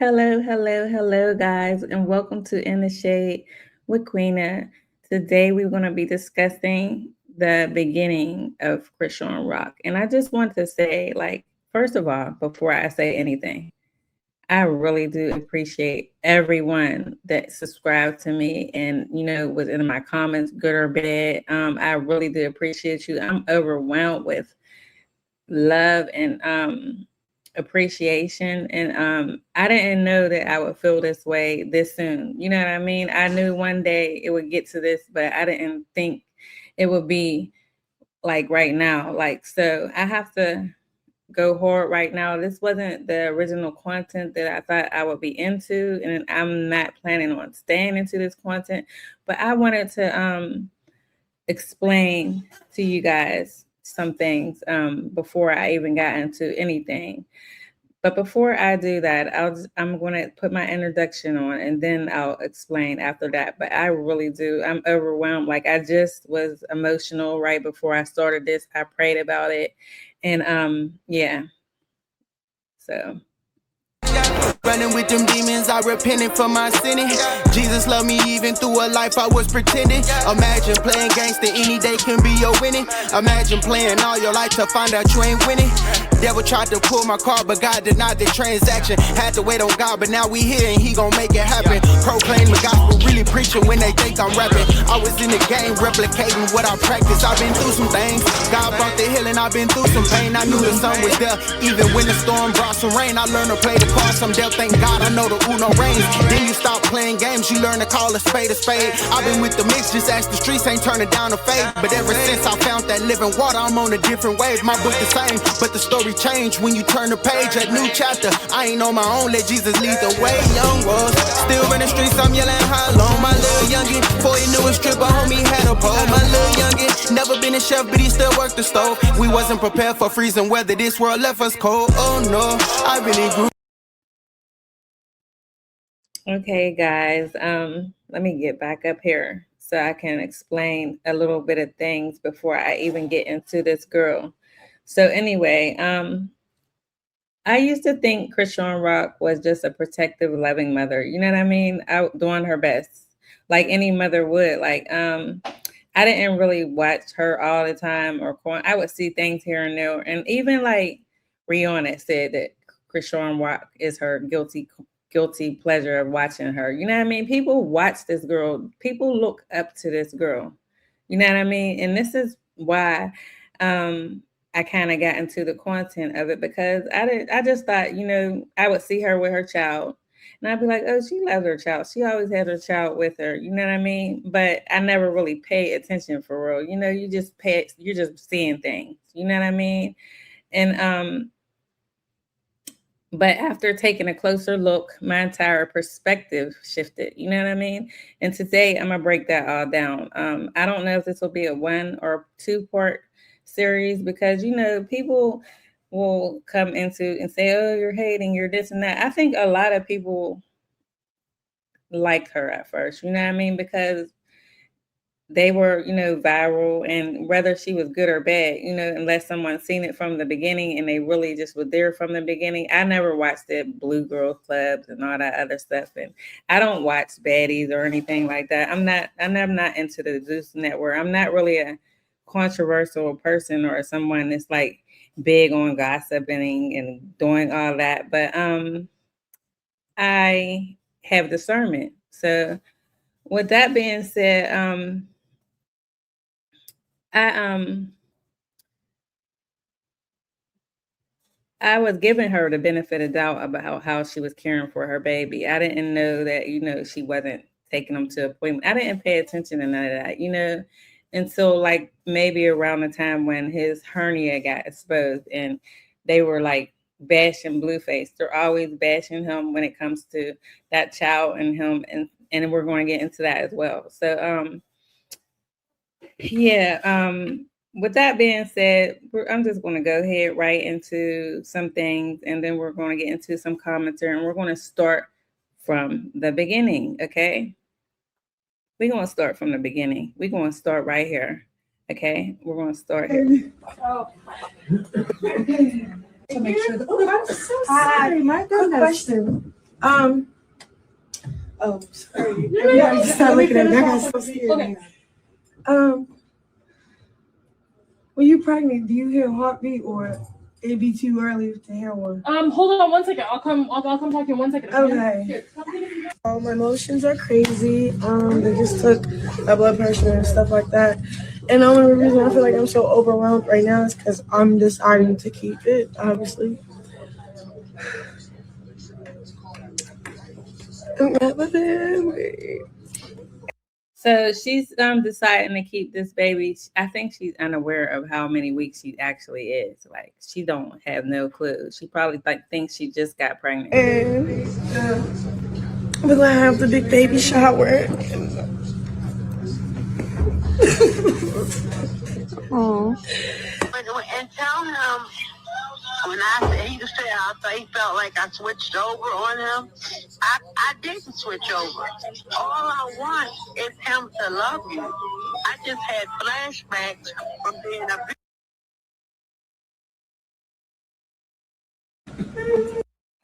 Hello, guys, and welcome to In the Shade with Queena. Today, we're going to be discussing the beginning of Chrisean Rock. And I just want to say, first of all, before I say anything, I really do appreciate everyone that subscribed to me and, was in my comments, good or bad. I really do appreciate you. I'm overwhelmed with love and appreciation, and I didn't know that I would feel this way this soon. You know what I mean? I knew one day it would get to this, but I didn't think it would be like right now. So I have to go hard right now. This wasn't the original content that I thought I would be into, and I'm not planning on staying into this content, but I wanted to explain to you guys some things before I even got into anything. But before I do that, I'm going to put my introduction on, and then I'll explain after that. But I really do. I'm overwhelmed. Like, I just was emotional right before I started this. I prayed about it, and yeah. So running with them demons, I repented for my sinning. Jesus loved me even through a life I was pretending. Imagine playing gangster, any day can be your winning. Imagine playing all your life to find out you ain't winning. Devil tried to pull my car, but God denied the transaction. Had to wait on God, but now we here and he gon' make it happen. Proclaim the gospel, really preaching when they think I'm rapping. I was in the game, replicating what I practice. I've been through some things. God brought the healing, I've been through some pain. I knew the sun was there, even when the storm brought some rain. I learned to play the cards I'm dealt, thank God I know the Uno reigns. Then you stop playing games, you learn to call a spade a spade. I've been with the mix, just ask the streets, ain't turning down a fade. But ever since I found that living water, I'm on a different wave. My book the same, but the story changed when you turn the page. A new chapter, I ain't on my own, let Jesus lead the way. Young was still in the streets, I'm yelling how long. My little youngin', before he knew a stripper, homie had a pole. My little youngin', never been a chef, but he still worked the stove. We wasn't prepared for freezing weather, this world left us cold. Oh no, I really grew. okay, guys, let me get back up here so I can explain a little bit of things before I even get into this girl. So anyway, I used to think Chrisean Rock was just a protective, loving mother. You know what I mean? Out doing her best, like any mother would. I didn't really watch her all the time, I would see things here and there, and even like Rihanna said that Chrisean Rock is her guilty pleasure of watching her. You know what I mean? People watch this girl. People look up to this girl. You know what I mean? And this is why I kind of got into the content of it, because I just thought, I would see her with her child and I'd be like, oh, she loves her child. She always had her child with her. You know what I mean? But I never really pay attention for real. You're just seeing things. You know what I mean? And but after taking a closer look, my entire perspective shifted. You know what I mean? And today I'm gonna break that all down. I don't know if this will be a 1 or 2 part series, because people will come into and say, "Oh, you're hating, you're this and that." I think a lot of people liked her at first. You know what I mean? Because they were, viral, and whether she was good or bad, unless someone seen it from the beginning and they really just were there from the beginning. I never watched the Blue Girl Clubs and all that other stuff, and I don't watch baddies or anything like that. I'm not into the Zeus Network. I'm not really a controversial person or someone that's like big on gossiping and doing all that, but I have discernment. So with that being said, I I was giving her the benefit of doubt about how she was caring for her baby. I didn't know that, she wasn't taking them to appointment. I didn't pay attention to none of that, until like maybe around the time when his hernia got exposed and they were like bashing Blueface. They're always bashing him when it comes to that child and him, and we're going to get into that as well. So yeah. With that being said, I'm just going to go ahead right into some things, and then we're going to get into some commentary, and we're going to start from the beginning. Okay. We're going to start from the beginning. We're going to start right here. Okay. We're going to start here. Oh. To make sure. Oh, I'm so sorry. My goodness. Question. Um. Oh, sorry. Yeah, just start looking at me. I got so scared. Okay. When you pregnant, do you hear a heartbeat or it be too early to hear one? Hold on 1 second. I'll come talk to you in 1 second. Okay. Here, My emotions are crazy. They just took my blood pressure and stuff like that. And the only reason I feel like I'm so overwhelmed right now is because I'm deciding to keep it, obviously. So she's deciding to keep this baby. I think she's unaware of how many weeks she actually is. Like she don't have no clue. She probably thinks she just got pregnant. And we're gonna have the big baby shower. Oh. And tell him when I said he said I thought he felt like I switched over on him. I didn't switch over. All I want is him to love you. I just had flashbacks from being a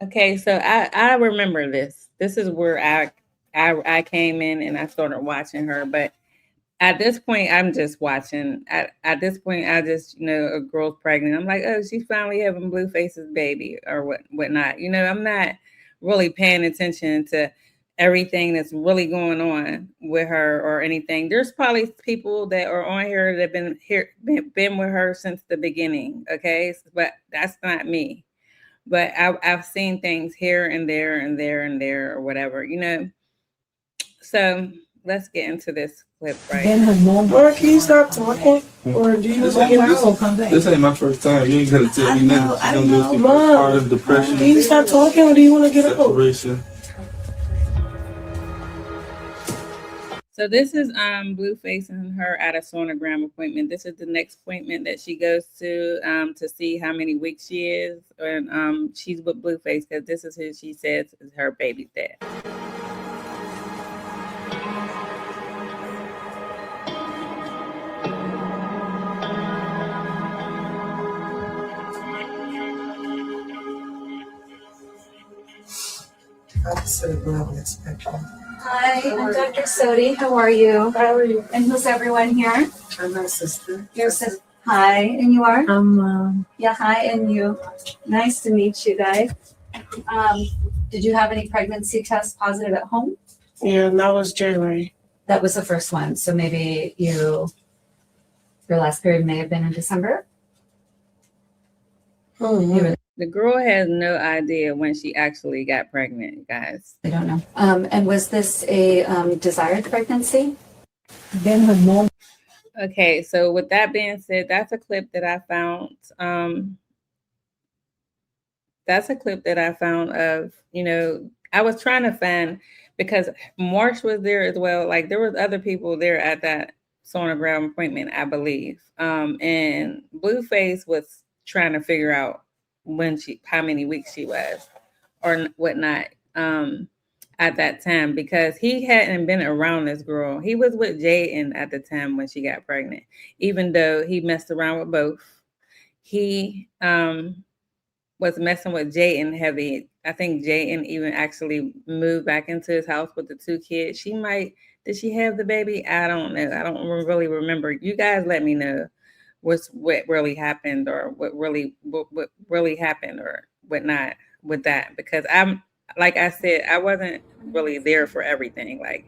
Okay, so I remember this. This is where I came in and I started watching her, but at this point, I'm just watching. At this point, I just a girl's pregnant. I'm like, oh, she's finally having Blueface's baby or whatnot. I'm not really paying attention to everything that's really going on with her or anything. There's probably people that are on here that have been with her since the beginning. Okay, but that's not me. But I've seen things here and there and there and there or whatever. So let's get into this clip, right? Or can you stop talking? Or do you want to get out? This ain't my first time. You ain't gotta tell me nothing. She's gonna do part of depression. Can you stop talking or do you want to get out? Separation. So this is Blueface and her at a sonogram appointment. This is the next appointment that she goes to see how many weeks she is. And she's with Blueface because this is who she says is her baby's dad. Hi, I'm Dr. Sodi. How are you? How are you? And who's everyone here? I'm my sister. Your sister. Hi, and you are? I'm Yeah, hi, and you. Nice to meet you guys. Did you have any pregnancy tests positive at home? Yeah, that was January. That was the first one. So maybe your last period may have been in December. Mm-hmm. The girl has no idea when she actually got pregnant, guys. I don't know. And was this a desired pregnancy? Then her mom. Okay, so with that being said, that's a clip that I found. That's a clip that I found of, I was trying to find, because Marsh was there as well. Like there was other people there at that sonogram appointment, I believe. And Blueface was trying to figure out how many weeks she was or whatnot at that time, because he hadn't been around this girl. He was with Jayden at the time when she got pregnant, even though he messed around with both. He was messing with Jayden heavy. I think Jayden even actually moved back into his house with the 2 kids. Did she have the baby? I don't know. I don't really remember. You guys let me know what really happened, or what really happened or whatnot with that, because I'm, like I said, I wasn't really there for everything. Like,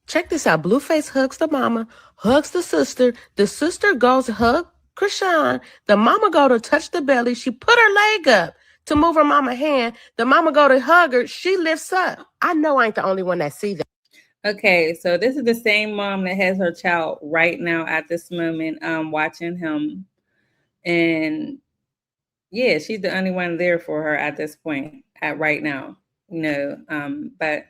check this out. Blueface hugs the mama, hugs the sister goes to hug Chrisean, the mama go to touch the belly, she put her leg up to move her mama hand, the mama go to hug her, she lifts up. I know I ain't the only one that see that. okay, so this is the same mom that has her child right now at this moment, watching him. And yeah, she's the only one there for her at this point, at right now, but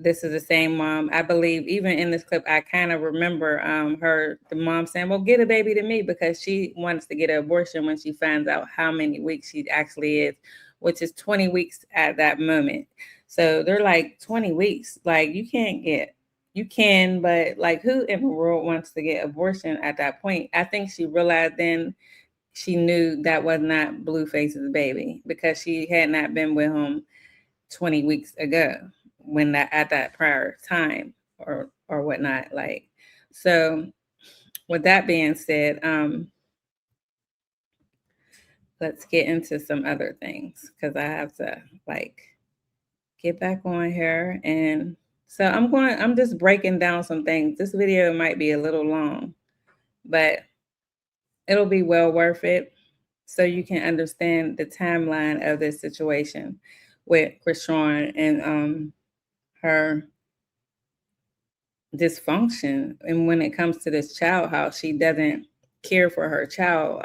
this is the same mom. I believe even in this clip, I kind of remember the mom saying, well, get a baby to me, because she wants to get an abortion when she finds out how many weeks she actually is, which is 20 weeks at that moment. So they're like, 20 weeks, like you can, but like who in the world wants to get abortion at that point? I think she realized then she knew that was not Blueface's baby because she had not been with him 20 weeks ago when that at that prior time or whatnot. Like, so with that being said, let's get into some other things because I have to like get back on here. And so I'm just breaking down some things. This video might be a little long, but it'll be well worth it so you can understand the timeline of this situation with Chrisean and her dysfunction. And when it comes to this child, how she doesn't care for her child.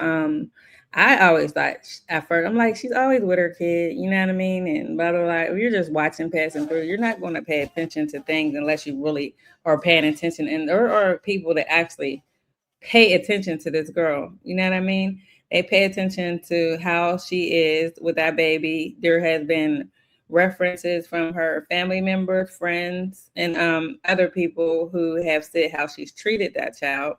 I always thought at first, I'm like, she's always with her kid, you know what I mean? And blah, blah, blah. If you're just watching, passing through, you're not going to pay attention to things unless you really are paying attention. And there are people that actually pay attention to this girl, you know what I mean? They pay attention to how she is with that baby. There has been references from her family members, friends, and other people who have said how she's treated that child.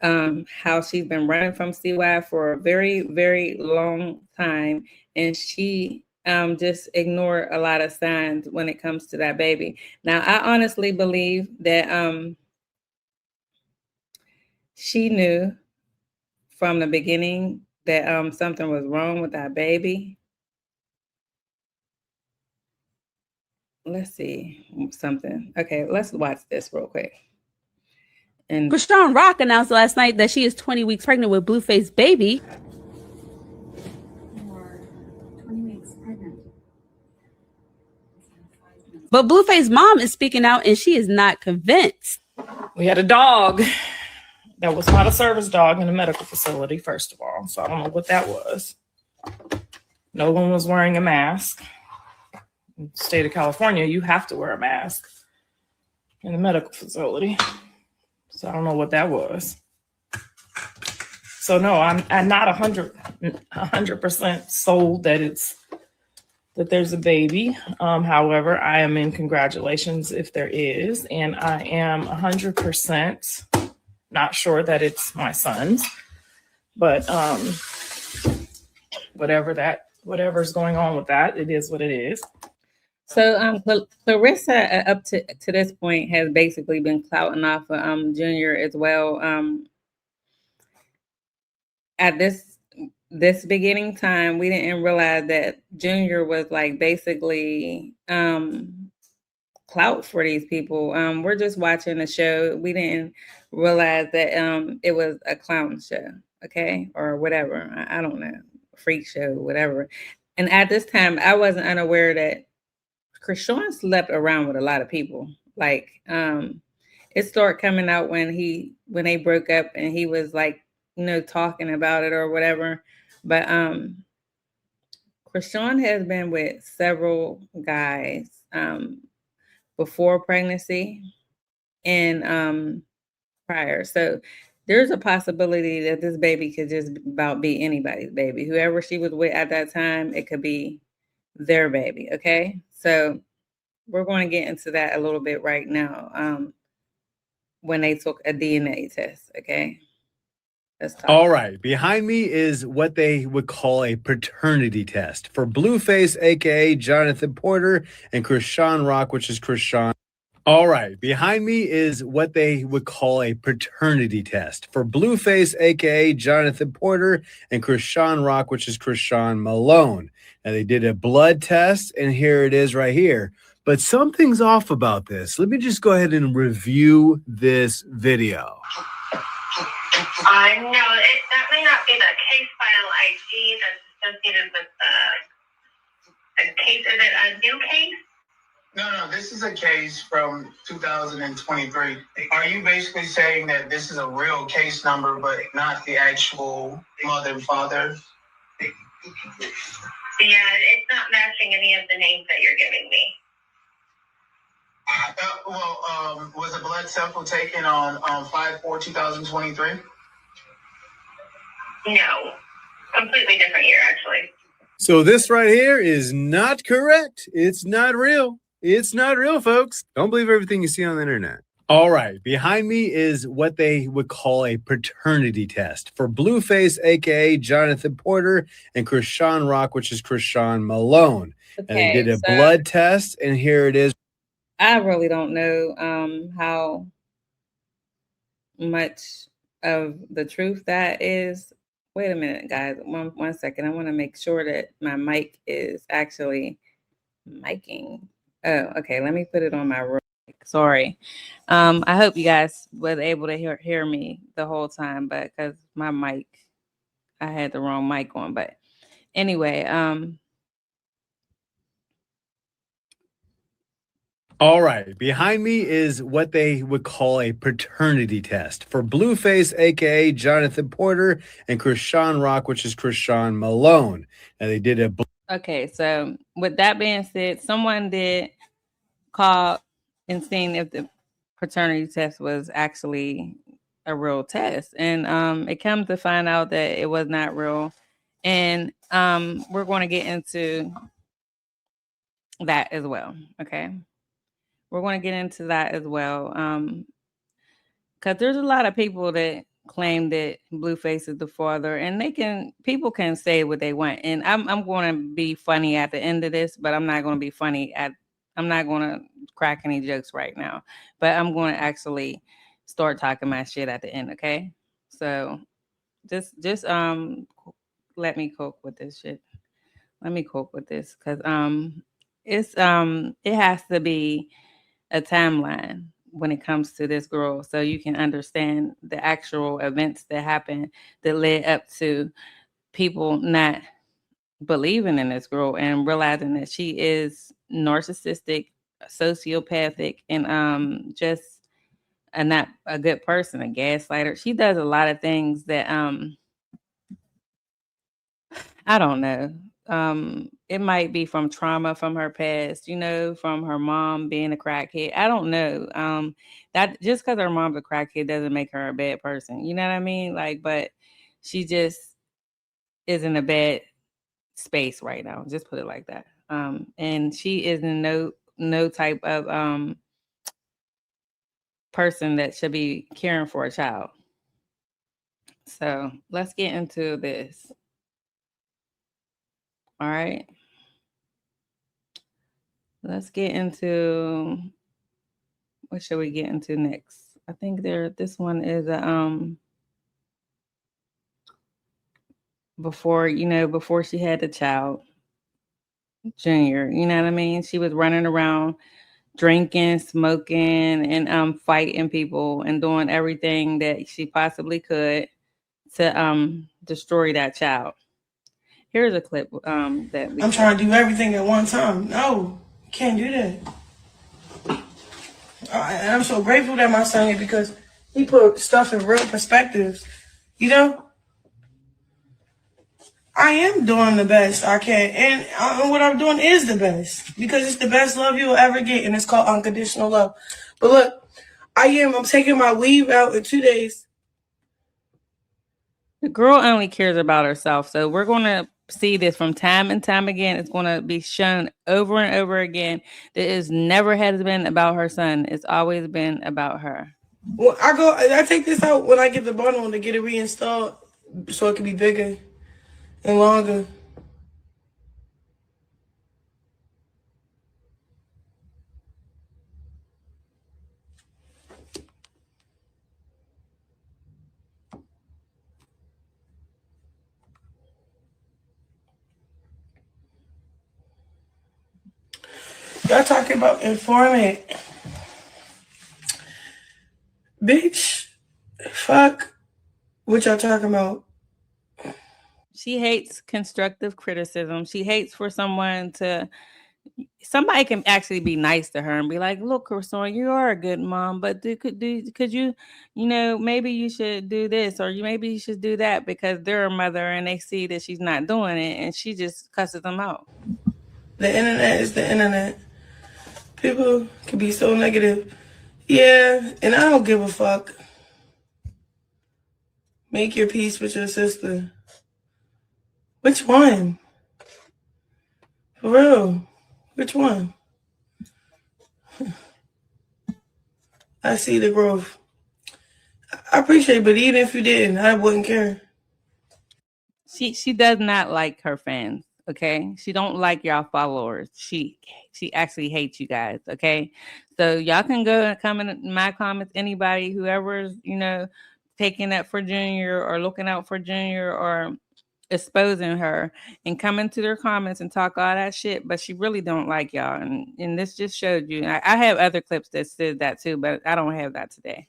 How she's been running from CY for a very, very long time. And she just ignored a lot of signs when it comes to that baby. Now, I honestly believe that she knew from the beginning that something was wrong with that baby. Let's see something. Okay, let's watch this real quick. And Chrisean Rock announced last night that she is 20 weeks pregnant with Blueface baby. 20 weeks pregnant. But Blueface mom is speaking out and she is not convinced. We had a dog that was not a service dog in a medical facility, first of all. So I don't know what that was. No one was wearing a mask. In the state of California, you have to wear a mask in a medical facility. So I don't know what that was. So no, I'm not 100% sold that there's a baby. However, I am in congratulations if there is, and I am 100% not sure that it's my son's. But whatever's going on with that, it is what it is. So Clarissa, up to this point, has basically been clouting off of Junior as well. At this beginning time, we didn't realize that Junior was like basically clout for these people. We're just watching the show. We didn't realize that it was a clown show, okay, or whatever. I don't know, freak show, whatever. And at this time, I wasn't unaware that Chrisean slept around with a lot of people. Like, it started coming out when they broke up and he was like, you know, talking about it or whatever. But Chrisean has been with several guys before pregnancy and prior. So there's a possibility that this baby could just about be anybody's baby. Whoever she was with at that time, it could be their baby. Okay. So we're going to get into that a little bit right now. When they took a DNA test. Okay. Let's talk. All right. Behind me is what they would call a paternity test for Blueface, aka Jonathan Porter, and Chrisean Rock, which is Chrisean. All right. Behind me is what they would call a paternity test for Blueface, aka Jonathan Porter, and Chrisean Rock, which is Chrisean Malone. Now they did a blood test, and here it is right here. But something's off about this. Let me just go ahead and review this video. I know that may not be the case file ID that's associated with the case. Is it a new case? No, this is a case from 2023. Are you basically saying that this is a real case number, but not the actual mother and father? Yeah, it's not matching any of the names that you're giving me. Was a blood sample taken on 5/4/2023? No, completely different year, actually. So this right here is not correct. It's not real. It's not real, folks. Don't believe everything you see on the internet. All right, behind me is what they would call a paternity test for Blueface, aka Jonathan Porter, and Chrisean Rock, which is Chrisean Malone. And they did Okay, a so blood test, and here it is. I really don't know how much of the truth that is. Wait a minute, guys. One second. I want to make sure that my mic is actually miking. Oh, okay. Let me put it on my room. Sorry. I hope you guys were able to hear me the whole time, but because my mic, I had the wrong mic on. But anyway, All right, behind me is what they would call a paternity test for Blueface, aka Jonathan Porter, and Chrisean Rock, which is Chrisean Malone. And they did a okay. So with that being said, someone did call and seen if the paternity test was actually a real test, and it comes to find out that it was not real, and we're going to get into that as well. Okay, we're going to get into that as well, because there's a lot of people that claim that Blueface is the father, and people can say what they want, and I'm going to be funny at the end of this, but I'm not going to be funny I'm not going to crack any jokes right now, but I'm going to actually start talking my shit at the end. Okay, so just let me cope with this shit. Let me cope with this, because it has to be a timeline when it comes to this girl, so you can understand the actual events that happened that led up to people not believing in this girl and realizing that she is narcissistic, sociopathic, and just not a good person, a gaslighter. She does a lot of things that I don't know. It might be from trauma from her past, from her mom being a crackhead. I don't know. That just because her mom's a crackhead doesn't make her a bad person. You know what I mean? Like, but she just is in a bad space right now. Just put it like that. And she is in no type of person that should be caring for a child. So let's get into this. All right. Let's get into, what should we get into next? I think this one is before she had the child, Junior, you know what I mean? She was running around drinking, smoking, and fighting people and doing everything that she possibly could to destroy that child. Here's a clip that I'm trying to do everything at one time. No, can't do that. And I'm so grateful that my son here, because he put stuff in real perspectives. I am doing the best I can, and what I'm doing is the best, because it's the best love you'll ever get, and it's called unconditional love. But look, I'm taking my weave out in 2 days. The girl only cares about herself. So we're going to see this from time and time again. It's going to be shown over and over again that it never has been about her son. It's always been about her. Well, I take this out when I get the bundle to get it reinstalled so it can be bigger and longer. Y'all talking about informant. Bitch, fuck what y'all talking about. She hates constructive criticism. She hates for somebody can actually be nice to her and be like, look, Chrisean, you are a good mom, but could you, maybe you should do this, or maybe you should do that, because they're a mother and they see that she's not doing it and she just cusses them out. The internet is the internet. People can be so negative. Yeah, and I don't give a fuck. Make your peace with your sister. Which one? For real. Which one? I see the growth. I appreciate it, but even if you didn't, I wouldn't care. She does not like her fans. Okay, she don't like y'all followers. She actually hates you guys. Okay, so y'all can go and comment in my comments. Anybody, whoever's taking up for Junior or looking out for Junior or exposing her, and come into their comments and talk all that shit. But she really don't like y'all, and this just showed you. I have other clips that said that too, but I don't have that today.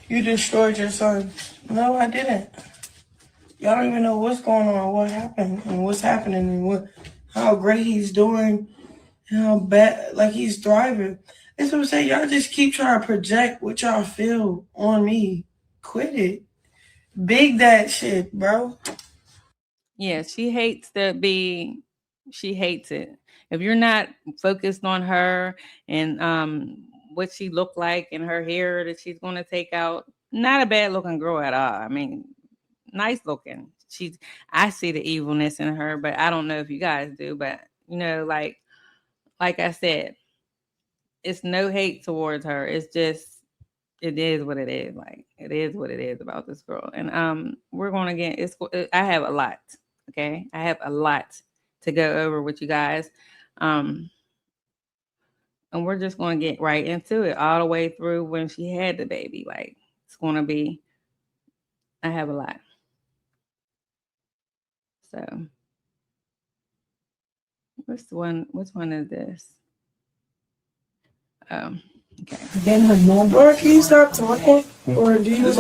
You destroyed your son. No, I didn't. Y'all don't even know what's going on, what happened, and what's happening, and how great he's doing, and how bad, like he's thriving. That's what I'm saying. Y'all just keep trying to project what y'all feel on me. Quit it. Big that shit, bro. Yeah, she hates she hates it. If you're not focused on her and what she looked like and her hair that she's going to take out, not a bad looking girl at all. I mean, nice looking. I see the evilness in her, but I don't know if you guys do, but like I said, it's no hate towards her. It's just it is what it is. Like it is what it is about this girl. And we're going to get I have a lot. Okay. I have a lot to go over with you guys. And we're just going to get right into it all the way through when she had the baby. Like it's going to be, I have a lot. So which one is this? Okay. Or can you stop talking? Or do you This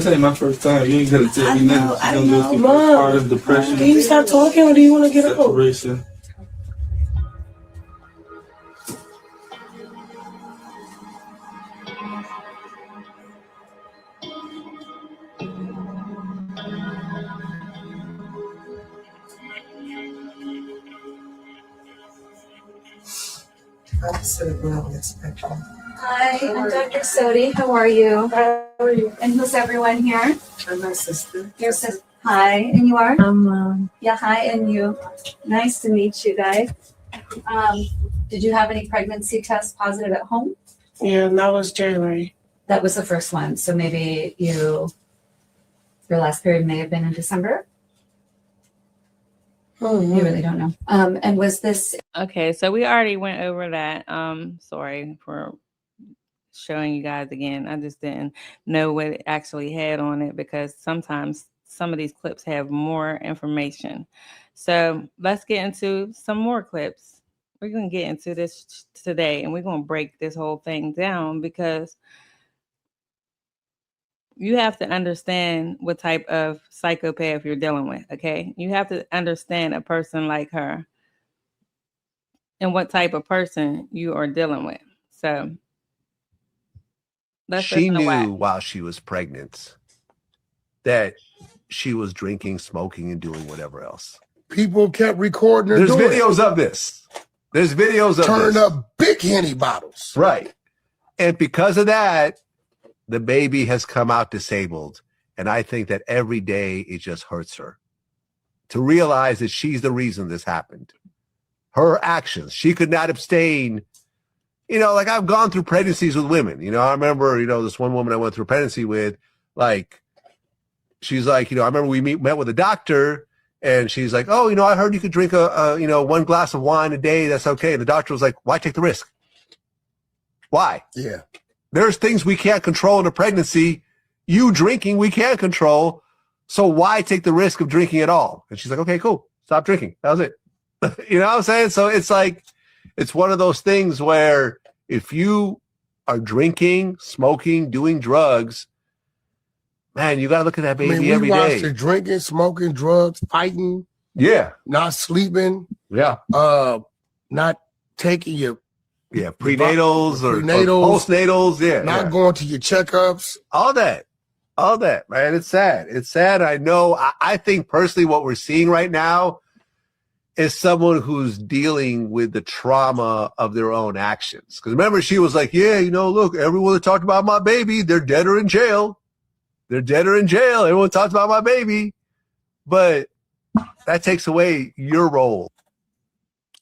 ain't my first time. You ain't gonna tell me nothing. She's gonna go through part of depression. Can you stop talking or do you want to get out? Separation. Hi, I'm Dr. Sodi. How are you? How are you? And who's everyone here? I'm my sister. Your sister. Hi, and you are? Yeah, hi, and you. Nice to meet you guys. Did you have any pregnancy tests positive at home? Yeah, that was January. That was the first one. So maybe your last period may have been in December. You really don't know. And was this Okay, so we already went over that. Sorry for showing you guys again. I just didn't know what it actually had on it because sometimes some of these clips have more information. So let's get into some more clips. We're going to get into this today and we're going to break this whole thing down because you have to understand what type of psychopath you're dealing with, okay? You have to understand a person like her and what type of person you are dealing with. So she knew while she was pregnant that she was drinking, smoking, and doing whatever else. People kept recording her. There's videos of this. There's videos of turning up big Henny bottles. Right. And because of that, the baby has come out disabled. And I think that every day it just hurts her to realize that she's the reason this happened. Her actions, she could not abstain. Like I've gone through pregnancies with women. I remember, this one woman I went through a pregnancy with, like, she's like, I remember we met with a doctor and she's like, oh, I heard you could drink one glass of wine a day. That's okay. And the doctor was like, why take the risk? Why? Yeah. There's things we can't control in a pregnancy. You drinking, we can't control. So why take the risk of drinking at all? And she's like, okay, cool. Stop drinking. That was it. You know what I'm saying? So it's like, it's one of those things where if you are drinking, smoking, doing drugs, man, you got to look at that baby every day. We watched her drinking, smoking, drugs, fighting. Yeah. Not sleeping. Yeah. Not taking your prenatals or postnatals. Yeah. Not going to your checkups. All that, man. It's sad. It's sad. I know. I think personally what we're seeing right now is someone who's dealing with the trauma of their own actions. Because remember, she was like, yeah, look, everyone that talked about my baby, they're dead or in jail. They're dead or in jail. Everyone talks about my baby. But that takes away your role.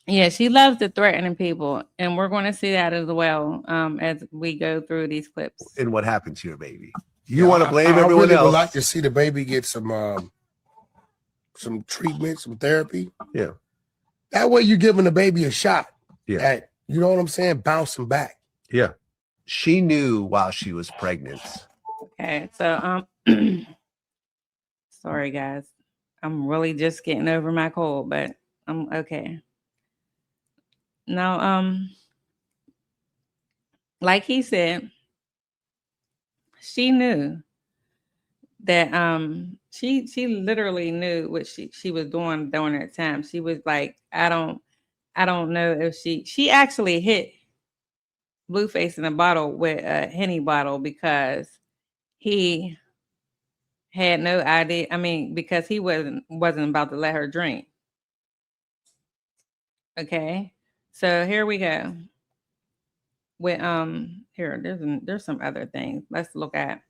Yeah, she loves to threaten people, and we're going to see that as well as we go through these clips. And what happened to your baby? You want to blame everyone I really else. would like to see the baby get some treatment, some therapy. Yeah. That way you're giving the baby a shot. Yeah. At, you know what I'm saying? Bouncing back. Yeah. She knew while she was pregnant. Okay, so sorry guys, I'm really just getting over my cold, but I'm okay. Now, like he said, she knew that she literally knew what she was doing during that time. She was like, I don't know if she actually hit Blueface in a bottle with a Henny bottle because he had no idea. I mean, because he wasn't about to let her drink. Okay, so here we go. With here, there's some other things. Let's look at.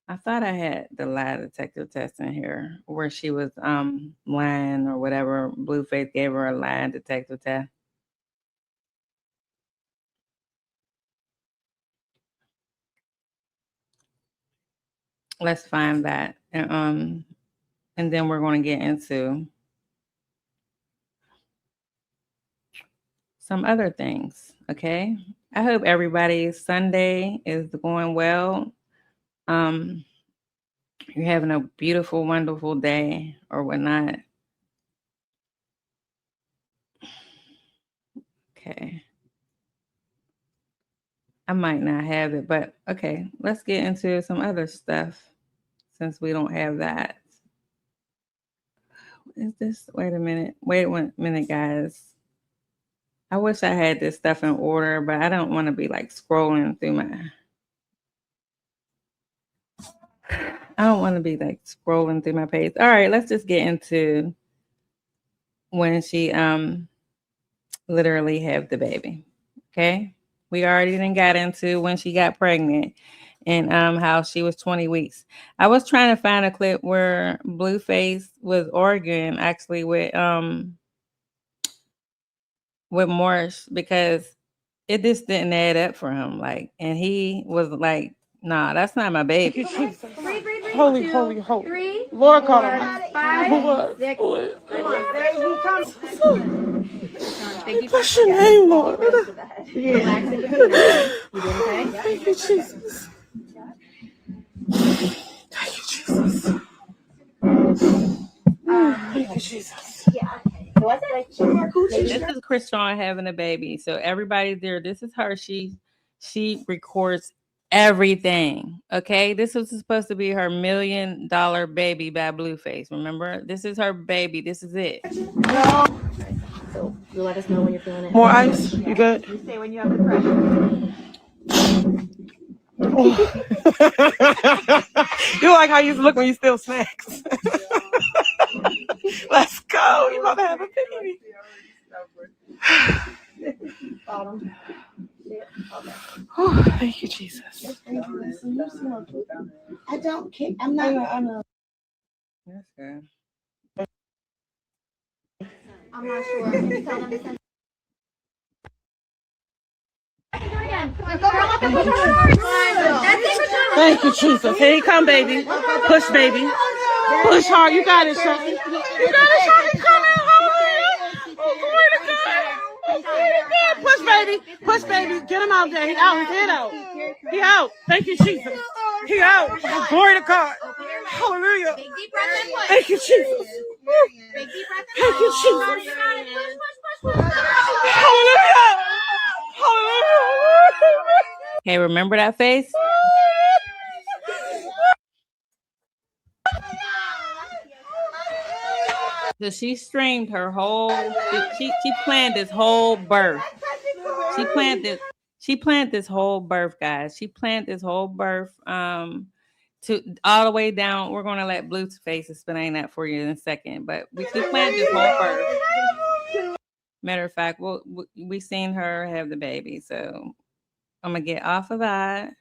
I thought I had the lie detector test in here where she was lying or whatever. Blueface gave her a lie detector test. Let's find that. And then we're going to get into some other things. Okay. I hope everybody's Sunday is going well. You're having a beautiful, wonderful day or whatnot. Okay. I might not have it, but okay, let's get into some other stuff since we don't have that. Is this? Wait a minute. Wait 1 minute, guys. I wish I had this stuff in order, but I don't want to be like scrolling through my. I don't want to be like scrolling through my page. All right, let's just get into when she literally had the baby. Okay, we already then got into when she got pregnant and how she was 20 weeks. I was trying to find a clip where Blueface was arguing actually with Morris because it just didn't add up for him. Like, and he was like, "Nah, that's not my baby." Holy, holy, holy. Lord God Almighty. Bless your name, Lord. Thank you, Jesus. Thank you, Jesus. Thank you, Jesus. This is Chrisean having a baby. So everybody there, this is her. She records everything. Okay. This was supposed to be her $1 million baby by Blueface. Remember? This is her baby. This is it. So you let us know when you're feeling it. More ice? You good? You say when you have the pressure. You like how you look when you steal snacks. Let's go. You about to have a baby. Oh, thank you, Jesus. I don't care. I'm not. I know. That's good. I'm not sure. Can you tell them to send? Thank you, Jesus. Here you come, baby. Push, baby. Push hard. You got it, Shorty. You got it, Shorty. Come in, hallelujah. Oh, glory to God. Glory to God. Push, baby. Push, baby. Get him out there. He out. His head out. He out. Thank you, Jesus. He out. Oh, glory to God. Hallelujah. Thank you, Jesus. Thank you, Jesus. Hallelujah. Hallelujah. Okay, remember that face? So she streamed her whole. She planned this whole birth. She planned this whole birth, guys. She planned this whole birth to all the way down. We're gonna let Blueface explain that for you in a second, but she planned this whole birth. Matter of fact, we seen her have the baby, so I'm gonna get off of that.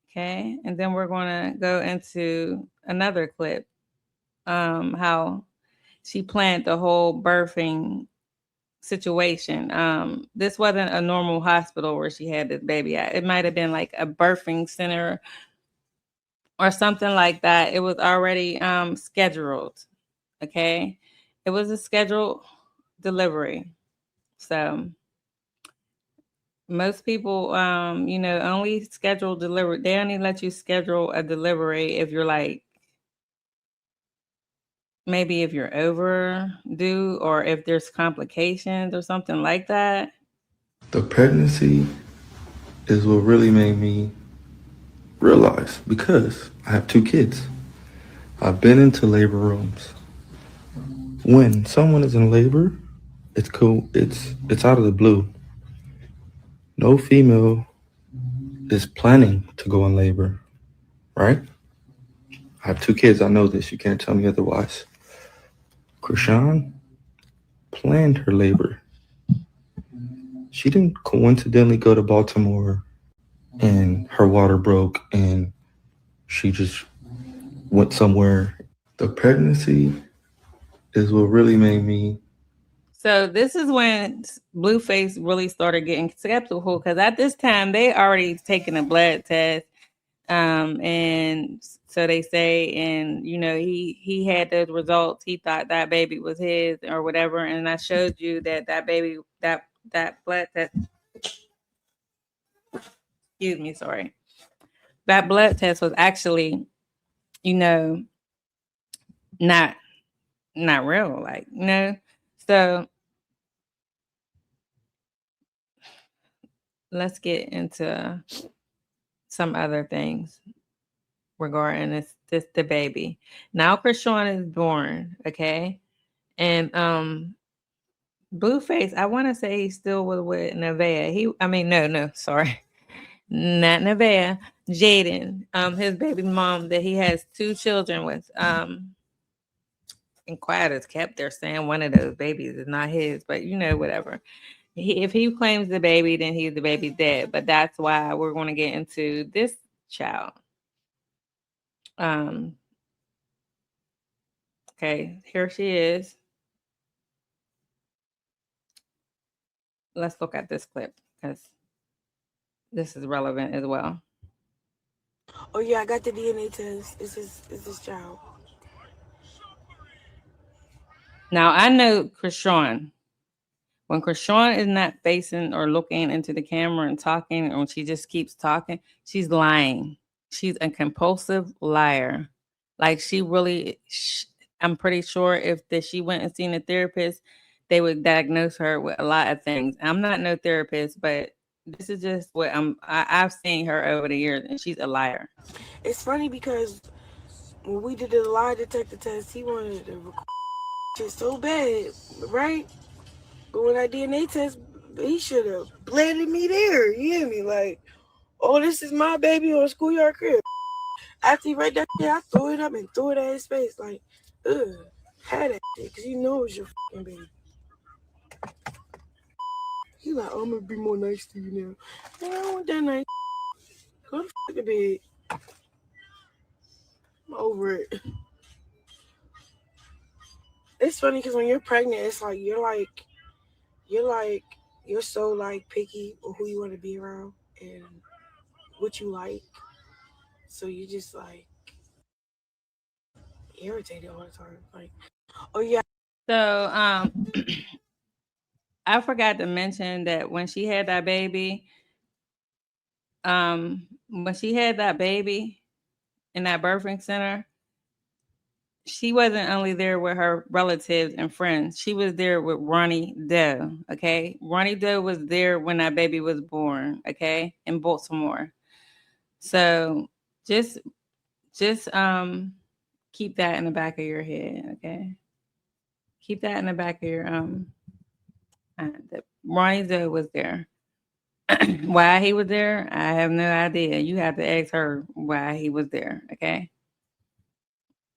Okay, and then we're gonna go into another clip. How she planned the whole birthing situation. This wasn't a normal hospital where she had this baby at. It might have been like a birthing center or something like that. It was already scheduled. Okay. It was a scheduled delivery. So most people, only schedule delivery. They only let you schedule a delivery if you're like, maybe if you're overdue or if there's complications or something like that. The pregnancy is what really made me realize, because I have 2 kids. I've been into labor rooms. When someone is in labor, it's cool. It's out of the blue. No female is planning to go in labor, right? I have 2 kids. I know this. You can't tell me otherwise. Chrisean planned her labor. She didn't coincidentally go to Baltimore and her water broke and she just went somewhere. The pregnancy is what really made me. So this is when Blueface really started getting skeptical, because at this time they already taken a blood test. And so they say, and he had those results. He thought that baby was his or whatever. And I showed you that baby, that blood test. Excuse me, sorry. That blood test was actually, not real, like, So let's get into some other things regarding the baby. Now Chrisean is born, okay? And Blueface, I want to say he still was with Nevaeh. Sorry. Not Nevaeh, Jaden, his baby mom that he has 2 children with. And quiet as kept, they're saying one of those babies is not his, but whatever. If he claims the baby, then he's the baby's dad. But that's why we're going to get into this child. Okay, here she is. Let's look at this clip because this is relevant as well. Oh yeah, I got the DNA test. It's this child. Now I know Chrisean. When Chrisean is not facing or looking into the camera and talking, or when she just keeps talking, she's lying. She's a compulsive liar. Like I'm pretty sure if she went and seen a therapist, they would diagnose her with a lot of things. I'm not no therapist, but this is just what I've seen her over the years, and she's a liar. It's funny because when we did the lie detector test, he wanted to record shit so bad, right? But when I DNA test, he should have bladed me there. You hear me? Like, oh, this is my baby on schoolyard crib. After he read that shit, I threw it up and threw it at his face. Like, ugh, had that shit, because you know it was your fucking baby. He like, I'm going to be more nice to you now. Man, I don't want that nice. Go to fucking bed. I'm over it. It's funny because when you're pregnant, it's like you're so like picky on who you want to be around and what you like. So you just like irritated all the time. Like, oh yeah. So I forgot to mention that when she had that baby, in that birthing center, she wasn't only there with her relatives and friends. She was there with Ronnie Doe. Okay. Ronnie Doe was there when that baby was born. Okay. In Baltimore. So just keep that in the back of your head. Okay. Keep that in the back of your, Ronnie Doe was there. Why he was there, I have no idea. You have to ask her why he was there. Okay.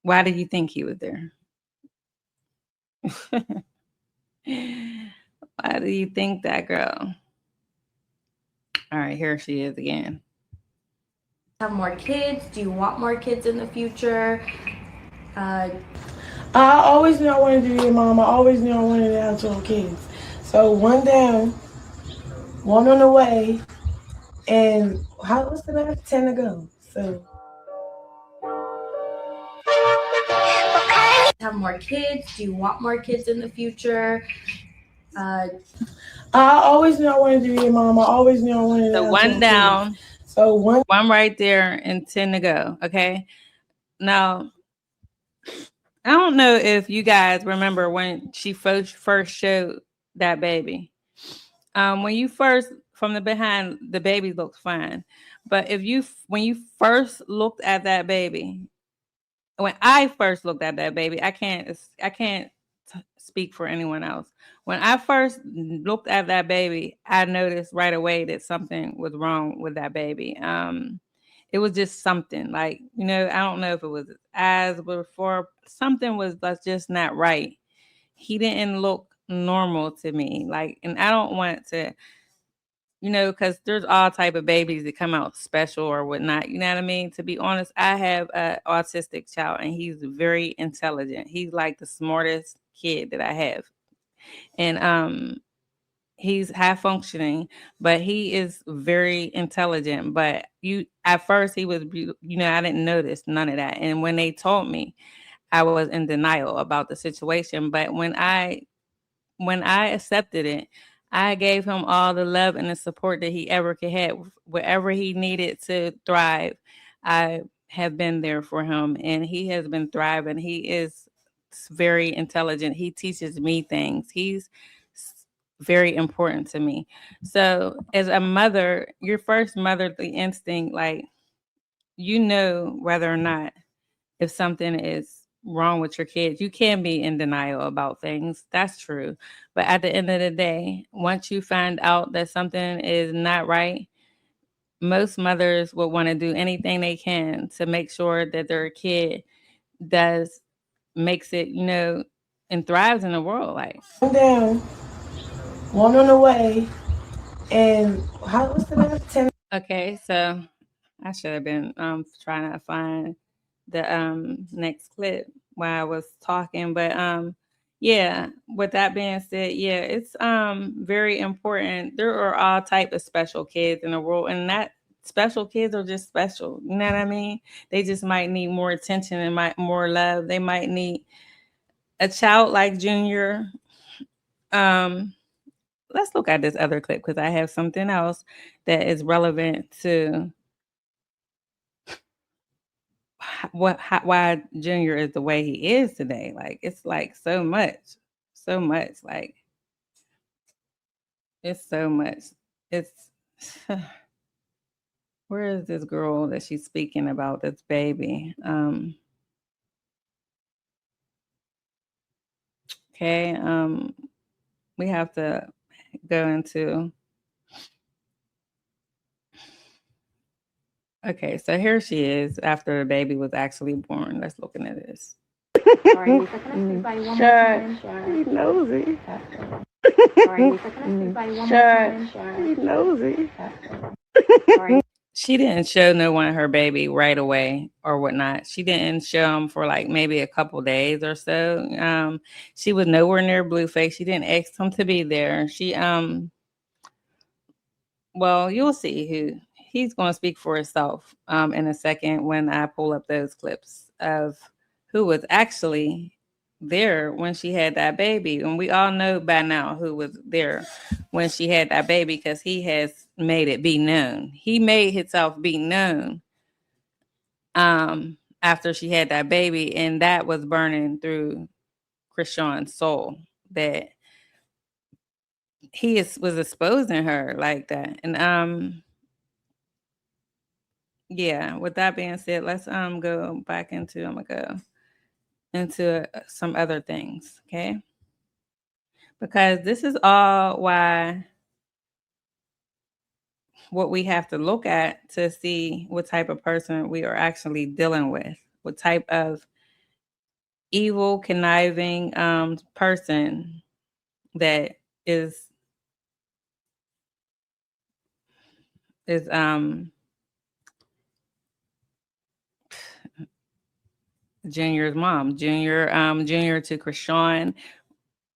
Why did you think he was there? Why do you think that, girl? All right, here she is again. Have more kids? Do you want more kids in the future? I always knew I wanted to be a mom. I always knew I wanted to have 12 kids. So one down, one on the way, and what's the math? 10 to go. So Have more kids? Do you want more kids in the future? I always knew I wanted to be a mom. I always knew I wanted to So have one 10 down, kids. So one right there, and 10 to go. Okay. Now, I don't know if you guys remember when she first showed that baby. When you first from the behind, the baby looked fine, but when you first looked at that baby, when I first looked at that baby, I can't speak for anyone else. When I first looked at that baby, I noticed right away that something was wrong with that baby. It was just something like, I don't know if it was his eyes before, something was just not right. He didn't look normal to me. Like, and I don't want to, because there's all type of babies that come out special or whatnot. You know what I mean? To be honest, I have an autistic child, and he's very intelligent. He's like the smartest kid that I have, and he's high functioning, but he is very intelligent. But at first he was, I didn't notice none of that, and when they told me, I was in denial about the situation. But when I accepted it, I gave him all the love and the support that he ever could have. Wherever he needed to thrive, I have been there for him, and he has been thriving. He is very intelligent. He teaches me things. He's very important to me. So as a mother, your first motherly instinct, like, whether or not if something is wrong with your kids. You can be in denial about things. That's true. But at the end of the day, once you find out that something is not right, most mothers will want to do anything they can to make sure that their kid makes it, and thrives in the world. Like, one down, one on the way, and what's the math? 10. okay, so I should have been trying to find the next clip while I was talking, but yeah, with that being said, yeah, it's very important. There are all type of special kids in the world, and that special kids are just special. You know what I mean? They just might need more attention and more love. They might need a child like Junior. Let's look at this other clip because I have something else that is relevant to why Junior is the way he is today. Like, it's like so much, like, it's so much. It's where is this girl that she's speaking about, this baby? Okay, we have to go into. Okay, so here she is after the baby was actually born. Let's look into this. Sorry, he knows it. He knows it. She didn't show no one her baby right away or whatnot. She didn't show him for like maybe a couple days or so. She was nowhere near Blueface. She didn't ask him to be there. She well, you'll see who he's going to speak for himself in a second when I pull up those clips of who was actually there when she had that baby. And we all know by now who was there when she had that baby because he has made it be known. He made himself be known after she had that baby, and that was burning through Chrisean's soul that he was exposing her like that. And yeah, with that being said, let's go back into I'm gonna go into some other things, okay? Because this is all what we have to look at to see what type of person we are actually dealing with, what type of evil, conniving person that is Junior's mom, Junior to Chrisean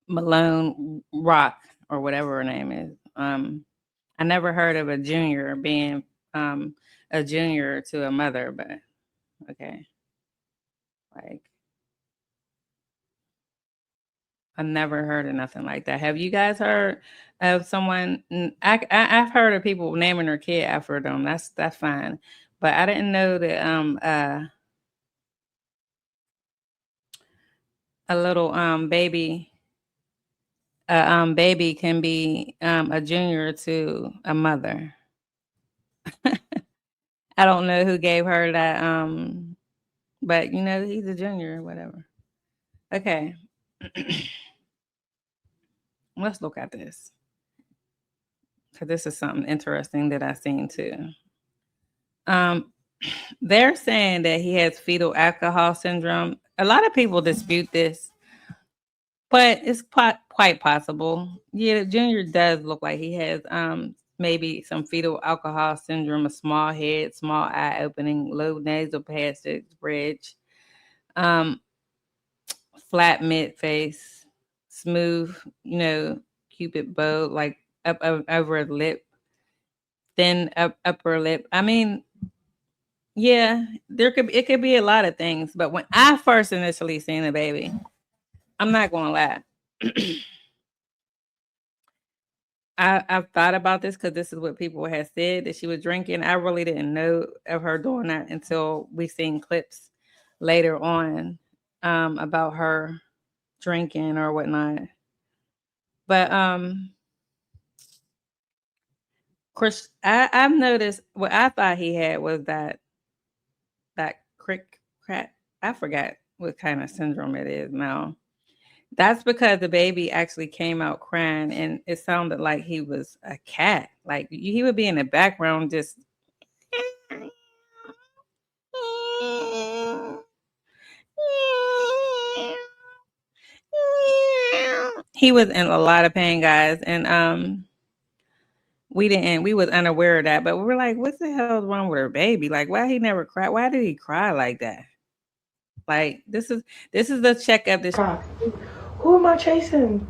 Malone Rock. or whatever her name is. I never heard of a junior being a junior to a mother, but okay. Like, I never heard of nothing like that. Have you guys heard of someone? I've heard of people naming their kid after them. That's fine, but I didn't know that a little baby baby can be a junior to a mother. I don't know who gave her that but you know, he's a junior or whatever. Okay. Let's look at this. Because this is something interesting that I seen too. They're saying that he has fetal alcohol syndrome. A lot of people dispute this, but it's quite possible. Yeah, Junior does look like he has maybe some fetal alcohol syndrome, a small head, small eye opening, low nasal passage, bridge, flat mid face, smooth, you know, cupid bow, like up over a lip, thin upper lip. I mean, yeah, it could be a lot of things, but when I first initially seen the baby, I'm not gonna lie. I've thought about this because this is what people had said that she was drinking. I really didn't know of her doing that until we seen clips later on about her drinking or whatnot. But Chris, I've noticed what I thought he had was that crick crack. I forgot what kind of syndrome it is now. That's because the baby actually came out crying and it sounded like he was a cat. Like he would be in the background just he was in a lot of pain, guys, and we was unaware of that, but we were like, what the hell is wrong with her baby? Like, why he never cried? Why did he cry like that? Like, this is the checkup. Who am I chasing?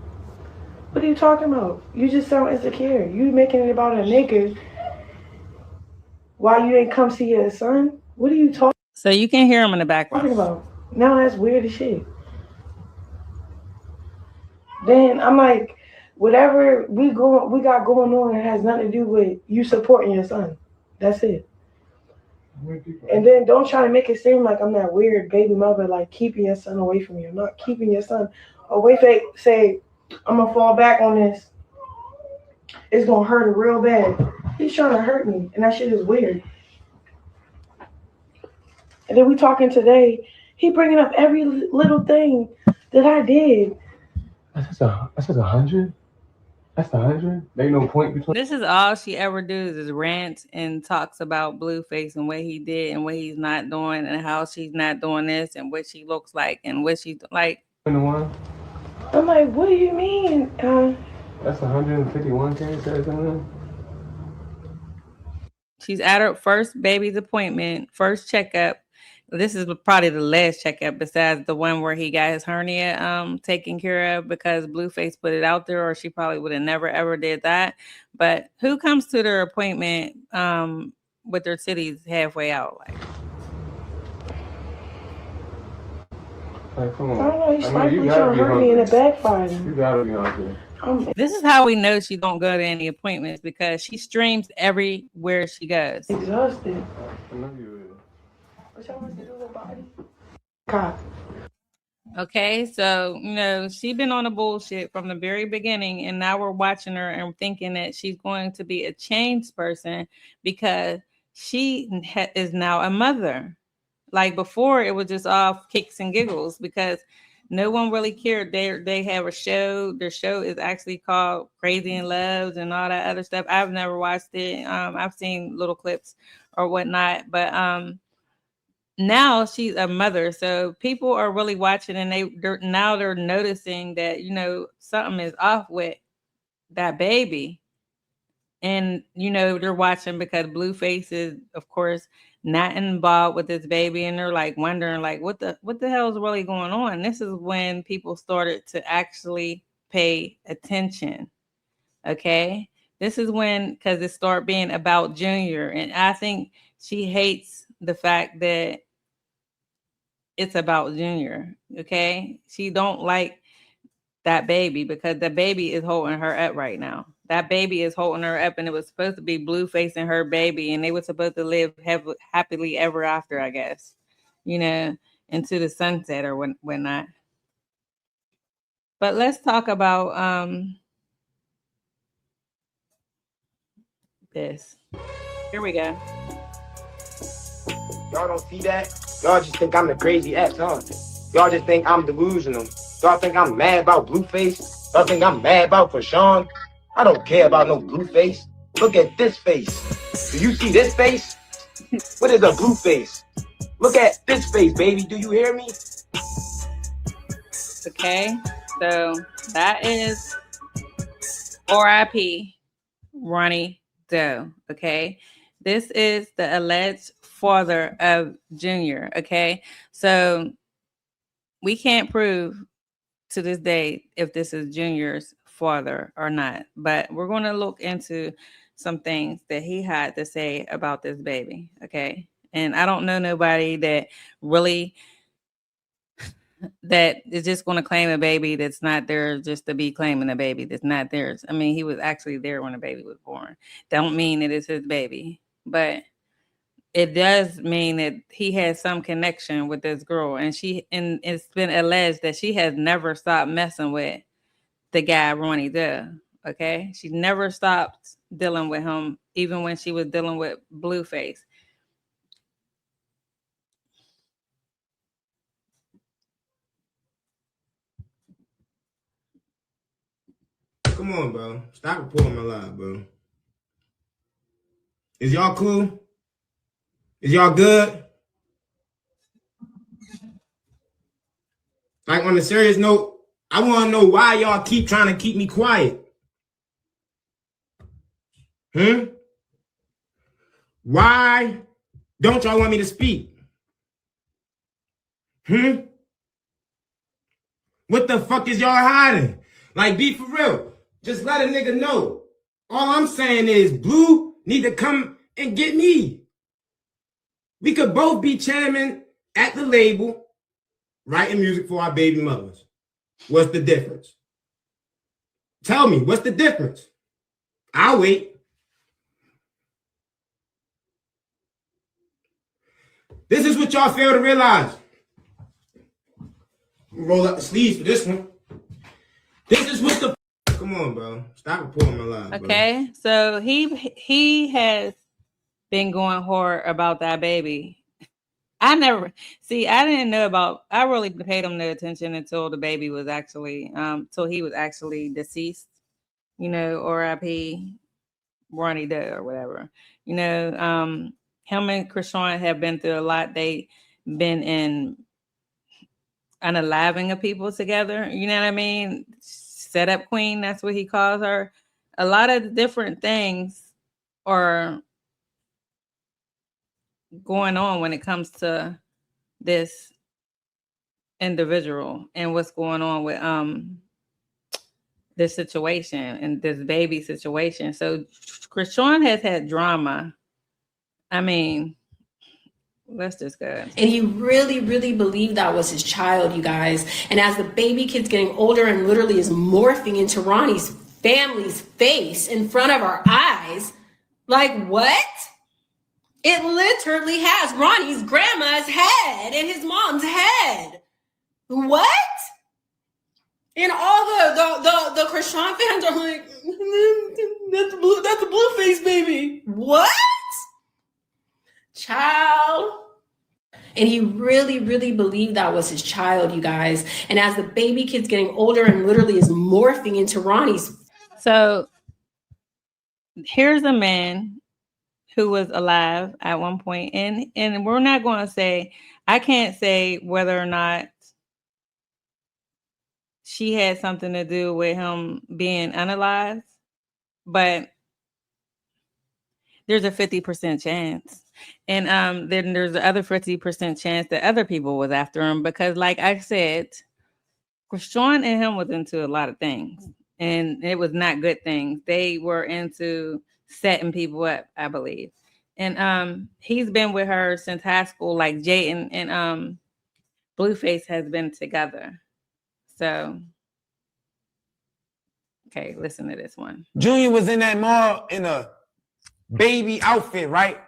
What are you talking about? You just sound insecure. You making it about a nigga. Why you didn't come see your son? What are you talking? So you can hear him in the background. About? Now that's weird as shit. Then I'm like, whatever we got going on, it has nothing to do with you supporting your son. That's it. And then don't try to make it seem like I'm that weird baby mother, like keeping your son away from you. I'm not keeping your son away from say, I'm gonna fall back on this. It's gonna hurt him real bad. He's trying to hurt me, and that shit is weird. And then we talking today, he bringing up every little thing that I did. That's just 100. That's 100. Ain't no point between. This is all she ever does is rant and talks about Blueface and what he did and what he's not doing and how she's not doing this and what she looks like and what she's like. I'm like, what do you mean? That's 151K. Says something. She's at her first baby's appointment, first checkup. This is probably the last checkup besides the one where he got his hernia taken care of because Blueface put it out there, or she probably would have never ever did that. But who comes to their appointment with their titties halfway out? Like, come on. I don't know, he's trying to hurt me in the backfire. You gotta be hungry. This is how we know she don't go to any appointments because she streams everywhere she goes. Exhausted. I know you is. What y'all want to do about it? God. Okay, so you know she's been on the bullshit from the very beginning, and now we're watching her and thinking that she's going to be a changed person because she is now a mother. Like before, it was just all kicks and giggles because no one really cared. They have a show. Their show is actually called Crazy in Loves and all that other stuff. I've never watched it. I've seen little clips or whatnot, but now she's a mother, so people are really watching, and they're noticing that you know something is off with that baby, and you know they're watching because Blueface is, of course, not involved with this baby, and they're like wondering, like, what the hell is really going on? This is when people started to actually pay attention. Okay. This is when, because it started being about Junior. And I think she hates the fact that it's about Junior. Okay. She don't like that baby because the baby is holding her up right now. That baby is holding her up, and it was supposed to be Blueface and her baby, and they were supposed to live happily ever after, I guess, into the sunset or whatnot. But let's talk about this. Here we go. Y'all don't see that? Y'all just think I'm the crazy ex, huh? Y'all just think I'm delusional. Y'all think I'm mad about Blueface? Y'all think I'm mad about Chrisean? I don't care about no Blueface. Look at this face. Do you see this face? What is a blue face? Look at this face, baby. Do you hear me? Okay, so that is RIP Ronnie Doe. Okay, this is the alleged father of Junior. Okay, so we can't prove to this day if this is Junior's father or not, but we're going to look into some things that he had to say about this baby. Okay, and I don't know nobody that really that is just going to claim a baby that's not theirs just to be claiming a baby that's not theirs. I mean, he was actually there when the baby was born. Don't mean it is his baby, but it does mean that he has some connection with this girl, and it's been alleged that she has never stopped messing with the guy Ronnie Doe. Okay, she never stopped dealing with him, even when she was dealing with Blueface. Come on, bro. Stop reporting my live, bro. Is y'all cool? Is y'all good? Like, on a serious note, I want to know why y'all keep trying to keep me quiet. Why don't y'all want me to speak? What the fuck is y'all hiding? Like, be for real. Just let a nigga know. All I'm saying is Blue need to come and get me. We could both be chairman at the label, writing music for our baby mothers. What's the difference? Tell me, what's the difference? I'll wait. This is what y'all fail to realize. Roll up the sleeves for this one. This is what the... Come on, bro. Stop reporting my live, bro. Okay, so he has been going hard about that baby. I didn't know about, I really paid him no attention until the baby was actually, till he was actually deceased, RIP Ronnie Doe or whatever. Him and Chrisean have been through a lot. They been in unaliving of people together. You know what I mean? Set up queen, that's what he calls her. A lot of different things are going on when it comes to this individual and what's going on with this situation and this baby situation. So Chrisean has had drama. I mean, let's just go. And he really, really believed that was his child, you guys. And as the baby kid's getting older and literally is morphing into Ronnie's family's face in front of our eyes, like what? It literally has Ronnie's grandma's head and his mom's head. What? And all the Chrisean fans are like, that's a Blueface baby. What? Child. And he really, really believed that was his child, you guys. And as the baby kid's getting older and literally is morphing into Ronnie's. So here's a man who was alive at one point, and we're not going to say, I can't say whether or not she had something to do with him being unalive, but there's a 50% chance. And then there's the other 50% chance that other people was after him, because like I said, Chrisean and him was into a lot of things. and it was not good things. They were into setting people up, I believe. And he's been with her since high school, like Jay and Blueface has been together. So, okay, listen to this one. Junior was in that mall in a baby outfit, right?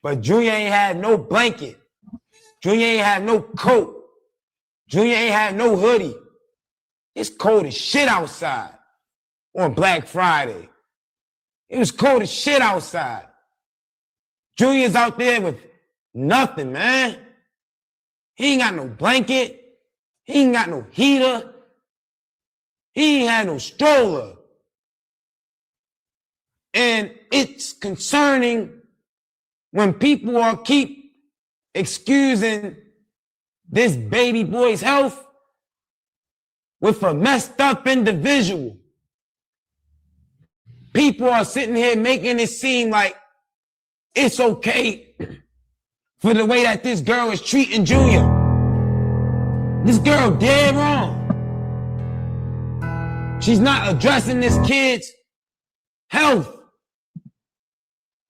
But Junior ain't had no blanket. Junior ain't had no coat. Junior ain't had no hoodie. It's cold as shit outside on Black Friday. It was cold as shit outside. Junior's out there with nothing, man. He ain't got no blanket. He ain't got no heater. He ain't had no stroller. And it's concerning when people are keep excusing this baby boy's health with a messed up individual. People are sitting here making it seem like it's okay for the way that this girl is treating Junior. This girl dead wrong. She's not addressing this kid's health.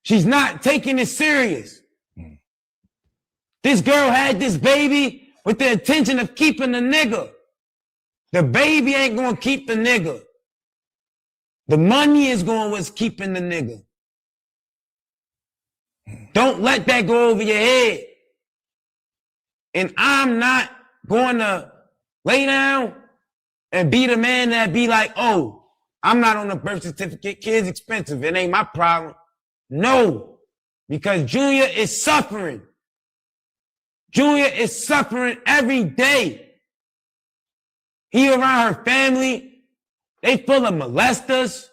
She's not taking it serious. This girl had this baby with the intention of keeping the nigga. The baby ain't gonna keep the nigga. The money is going what's keeping the nigga. Don't let that go over your head. And I'm not going to lay down and be the man that be like, oh, I'm not on the birth certificate. Kid's expensive. It ain't my problem. No, because Junior is suffering. Junior is suffering every day. He around her family. They full of molesters,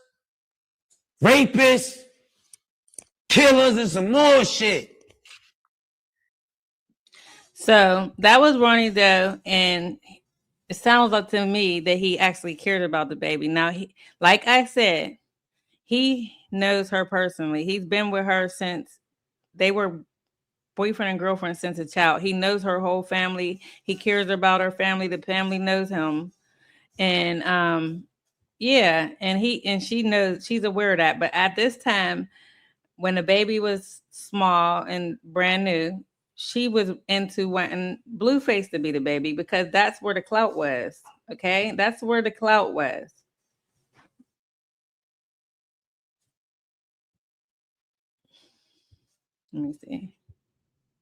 rapists, killers, and some more shit. So that was Ronnie Doe, and it sounds like to me that he actually cared about the baby. Now, like I said, he knows her personally. He's been with her since they were boyfriend and girlfriend since a child. He knows her whole family. He cares about her family. The family knows him. And yeah, and she knows, she's aware of that. But at this time, when the baby was small and brand new, she was into wanting Blueface to be the baby because that's where the clout was. Okay, that's where the clout was. Let me see.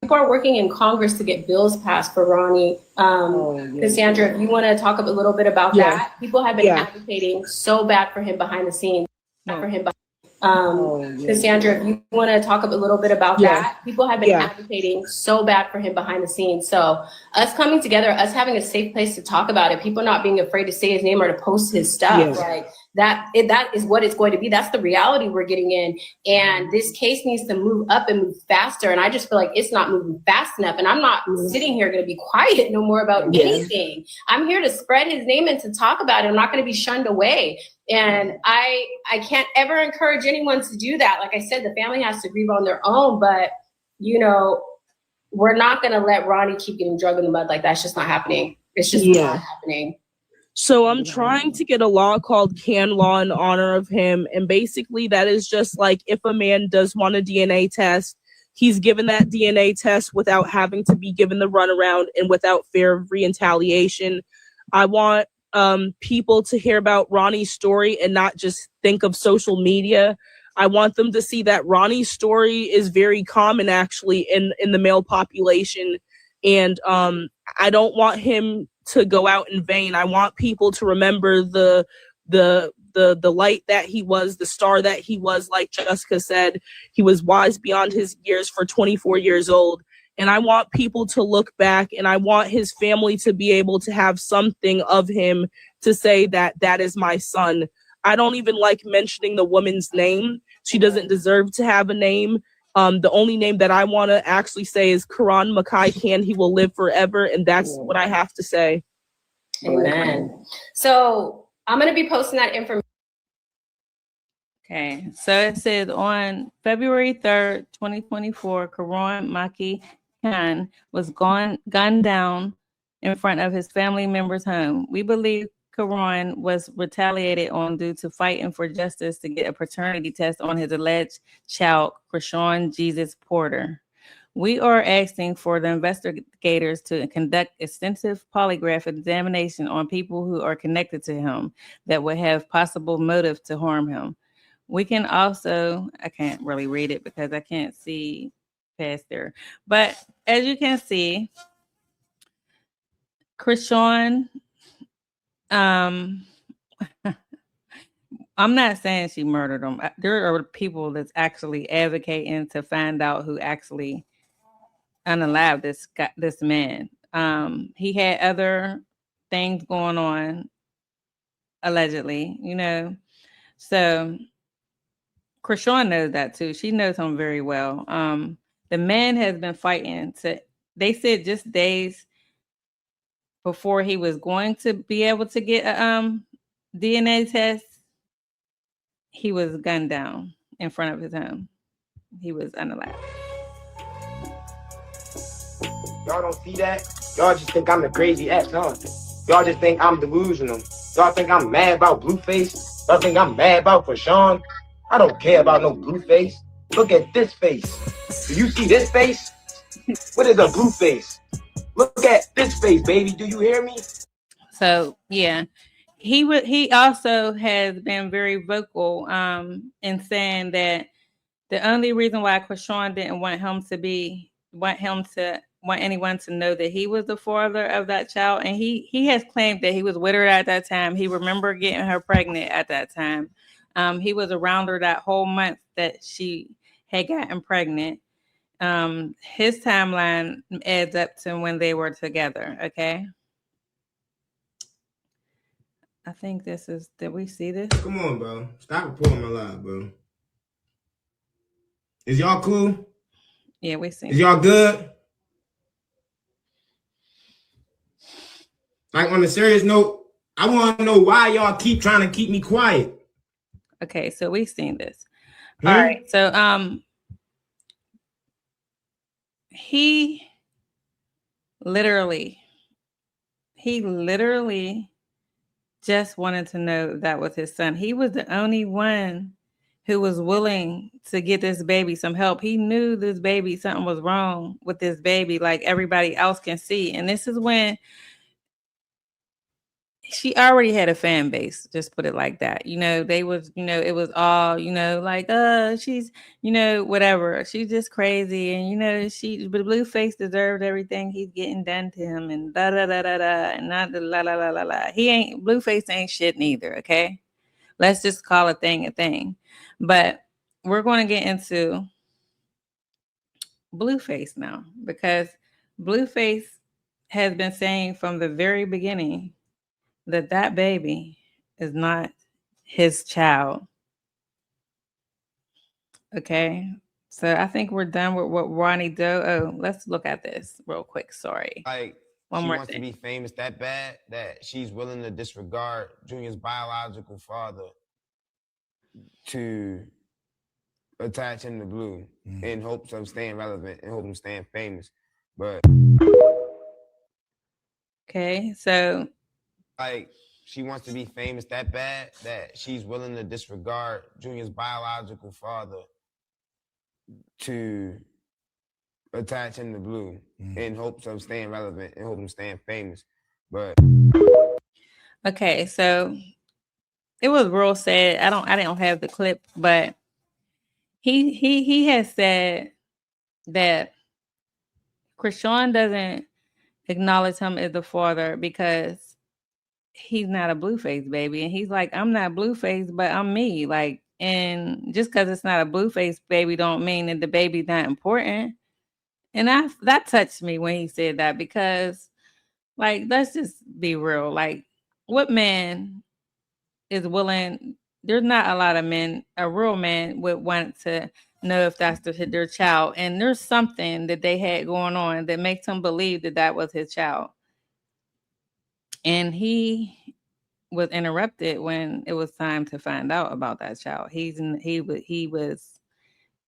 People are working in Congress to get bills passed for Ronnie. Cassandra, if you want to talk a little bit about that, people have been advocating so bad for him behind the scenes. Cassandra, if you want to talk a little bit about that, people have been advocating so bad for him behind the scenes. So us coming together, us having a safe place to talk about it, people not being afraid to say his name or to post his stuff, like that is what it's going to be. That's the reality we're getting in. And this case needs to move up and move faster. And I just feel like it's not moving fast enough. And I'm not sitting here going to be quiet no more about anything. I'm here to spread his name and to talk about it. I'm not going to be shunned away. And I can't ever encourage anyone to do that. Like I said, the family has to grieve on their own, but you know, we're not going to let Ronnie keep getting drugged in the mud like that. It's just not happening. It's just not happening. So I'm trying to get a law called Can Law in honor of him. And basically that is just like if a man does want a DNA test, he's given that DNA test without having to be given the runaround and without fear of retaliation. I want people to hear about Ronnie's story and not just think of social media. I want them to see that Ronnie's story is very common actually in the male population. And I don't want him to go out in vain. I want people to remember the light that he was, the star that he was. Like Jessica said, he was wise beyond his years for 24 years old. And I want people to look back, and I want his family to be able to have something of him to say that that is my son. I don't even like mentioning the woman's name. She doesn't deserve to have a name. The only name that I want to actually say is Karan Makai Khan. He will live forever. And that's what I have to say. Amen. So I'm going to be posting that information. Okay, so it says on February 3rd, 2024, Karan Maki Khan was gunned down in front of his family member's home. We believe Caron was retaliated on due to fighting for justice to get a paternity test on his alleged child, Chrisean Jesus Porter. We are asking for the investigators to conduct extensive polygraph examination on people who are connected to him that would have possible motive to harm him. We can also, I can't really read it because I can't see past there, but as you can see, Chrisean, I'm not saying she murdered him. There are people that's actually advocating to find out who actually unalived this man. He had other things going on, allegedly, So Chrisean knows that too. She knows him very well. The man has been fighting they said just days before he was going to be able to get a DNA test, he was gunned down in front of his home. He was unalived. Y'all don't see that? Y'all just think I'm the crazy ex, huh? Y'all just think I'm delusional. Y'all think I'm mad about Blueface? Y'all think I'm mad about Chrisean? I don't care about no Blueface. Look at this face. Do you see this face? What is a Blueface? Look at this face, baby. Do you hear me? So yeah, he also has been very vocal in saying that the only reason why Chrisean didn't want anyone to know that he was the father of that child, and he has claimed that he was with her at that time. He remembered getting her pregnant at that time. He was around her that whole month that she had gotten pregnant. His timeline adds up to when they were together. Okay. I think did we see this? Come on, bro. Stop reporting my live, bro. Is y'all cool? Yeah, we see. Is y'all good? Like, on a serious note, I want to know why y'all keep trying to keep me quiet. Okay, so we've seen this. All right, so he literally just wanted to know that was his son. He was the only one who was willing to get this baby some help. He knew this baby, something was wrong with this baby, like everybody else can see. And this is when she already had a fan base, just put it like that. It was all, like, she's, whatever. She's just crazy. And, but Blueface deserved everything he's getting done to him and da da da da da and not the la la la la la. Blueface ain't shit neither, okay? Let's just call a thing a thing. But we're going to get into Blueface now, because Blueface has been saying from the very beginning that baby is not his child. Okay, so I think we're done with what Ronnie Doe. Oh, let's look at this real quick. Sorry. Like, One she more wants thing. to be famous that bad that she's willing to disregard Junior's biological father to attach him to Blue in hopes of staying relevant, in hopes of staying famous. But okay, so like, she wants to be famous that bad that she's willing to disregard Junior's biological father to attach him to Blue in hopes of staying relevant, in hopes of staying famous. But okay, so it was real sad. I didn't have the clip, but he has said that Chrisean doesn't acknowledge him as the father because he's not a Blueface baby. And he's like, I'm not Blueface, but I'm me. Like, and just because it's not a Blueface baby don't mean that the baby's not important. And that touched me when he said that, because, like, let's just be real. Like, what man is willing? There's not a lot of men, a real man would want to know if that's their child. And there's something that they had going on that makes him believe that was his child. And he was interrupted when it was time to find out about that child. He was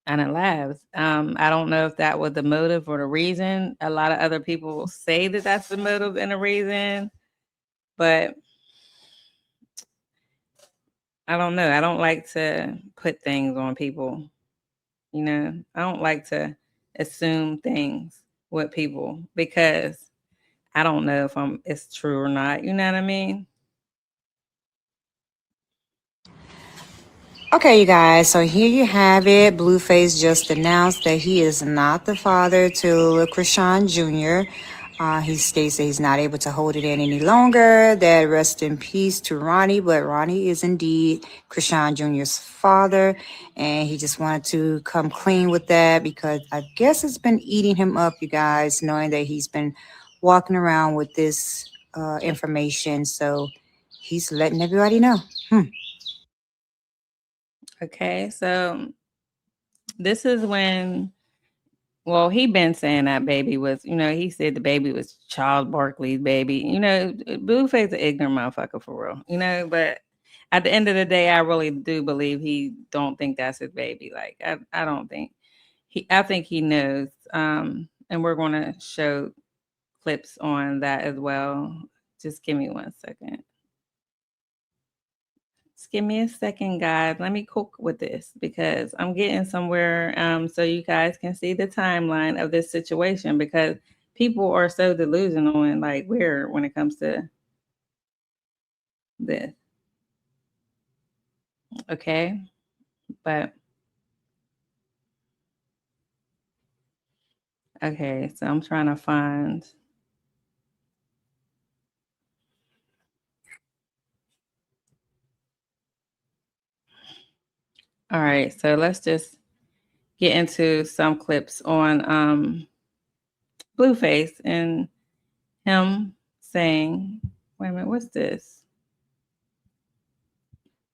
unalived. I don't know if that was the motive or the reason. A lot of other people say that that's the motive and the reason, but I don't know. I don't like to put things on people. I don't like to assume things with people because I don't know if it's true or not. You know what I mean? Okay, you guys, so here you have it. Blueface just announced that he is not the father to Chrisean Jr. He states that he's not able to hold it in any longer, that rest in peace to Ronnie, but Ronnie is indeed Chrisean Jr.'s father, and he just wanted to come clean with that because I guess it's been eating him up, you guys, knowing that he's been walking around with this information, so he's letting everybody know. Okay, so this is when, well, he been saying that baby was, he said the baby was Charles Barkley's baby. Blueface an ignorant motherfucker for real, but at the end of the day, I really do believe he don't think that's his baby. Like, I don't think I think he knows. And we're going to show clips on that as well. Just give me 1 second. Just give me a second, guys. Let me cook with this because I'm getting somewhere so you guys can see the timeline of this situation because people are so delusional and like weird when it comes to this. Okay? But okay, so I'm trying to find all right, so let's just get into some clips on Blueface and him saying, wait a minute, what's this?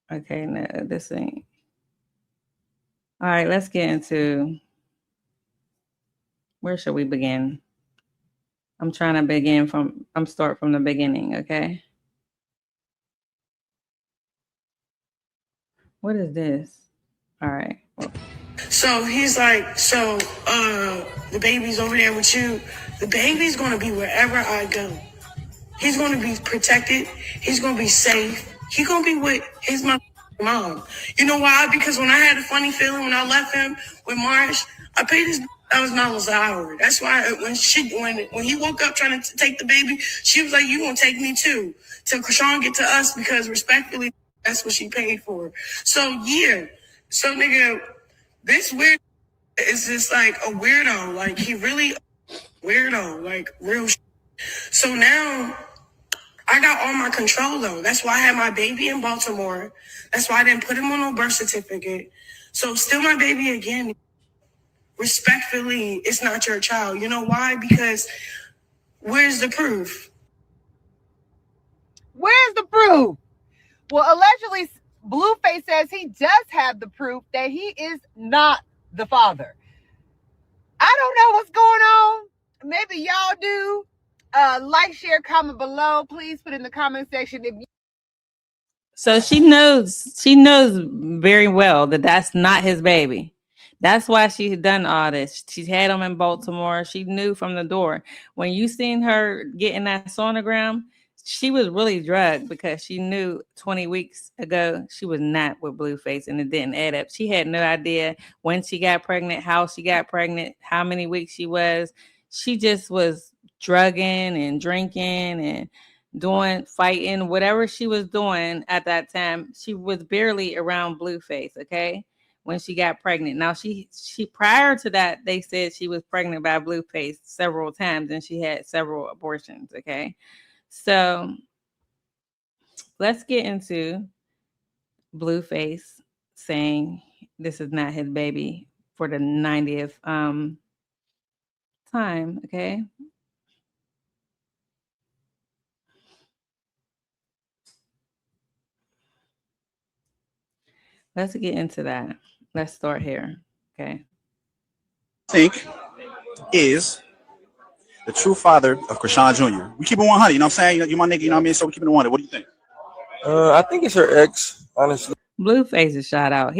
Okay, no, this ain't. All right, let's get into, where should we begin? I'm trying to start from the beginning, okay? What is this? All right. Well, So he's like, the baby's over there with you. The baby's gonna be wherever I go. He's gonna be protected. He's gonna be safe. He's gonna be with his mom. You know why? Because when I had a funny feeling when I left him with Marsh, I paid his $1,000 an hour. That's why when he woke up trying to take the baby, she was like, "You gonna take me too?" Till Chrisean get to us because respectfully, that's what she paid for. So yeah, so nigga, this weird is just like a weirdo. Like he really weirdo, like real. So now I got all my control though. That's why I had my baby in Baltimore. That's why I didn't put him on no birth certificate. So still my baby again. Respectfully, it's not your child. You know why? Because where's the proof? Where's the proof? Well, allegedly, Blueface says he does have the proof that he is not the father. I don't know what's going on. Maybe y'all do. Like, share, comment below. Please put in the comment section if you. so she knows very well that that's not his baby. That's why she's done all this. She's had him in Baltimore. She knew from the door. When you seen her getting that sonogram, she was really drugged because she knew 20 weeks ago she was not with Blueface and it didn't add up. She had no idea when she got pregnant, how she got pregnant, how many weeks she was. She just was drugging and drinking and fighting, whatever she was doing at that time. She was barely around Blueface, okay? When she got pregnant. Now she prior to that, they said she was pregnant by Blueface several times and she had several abortions, okay? So let's get into Blueface saying this is not his baby for the 90th time, okay? Let's get into that. Let's start here, okay? Think is the true father of Chrisean Jr. We keep it 100, you know what I'm saying? You my nigga, you know what I mean? So we keep it 100. What do you think? I think it's her ex, honestly. Blueface is shot out.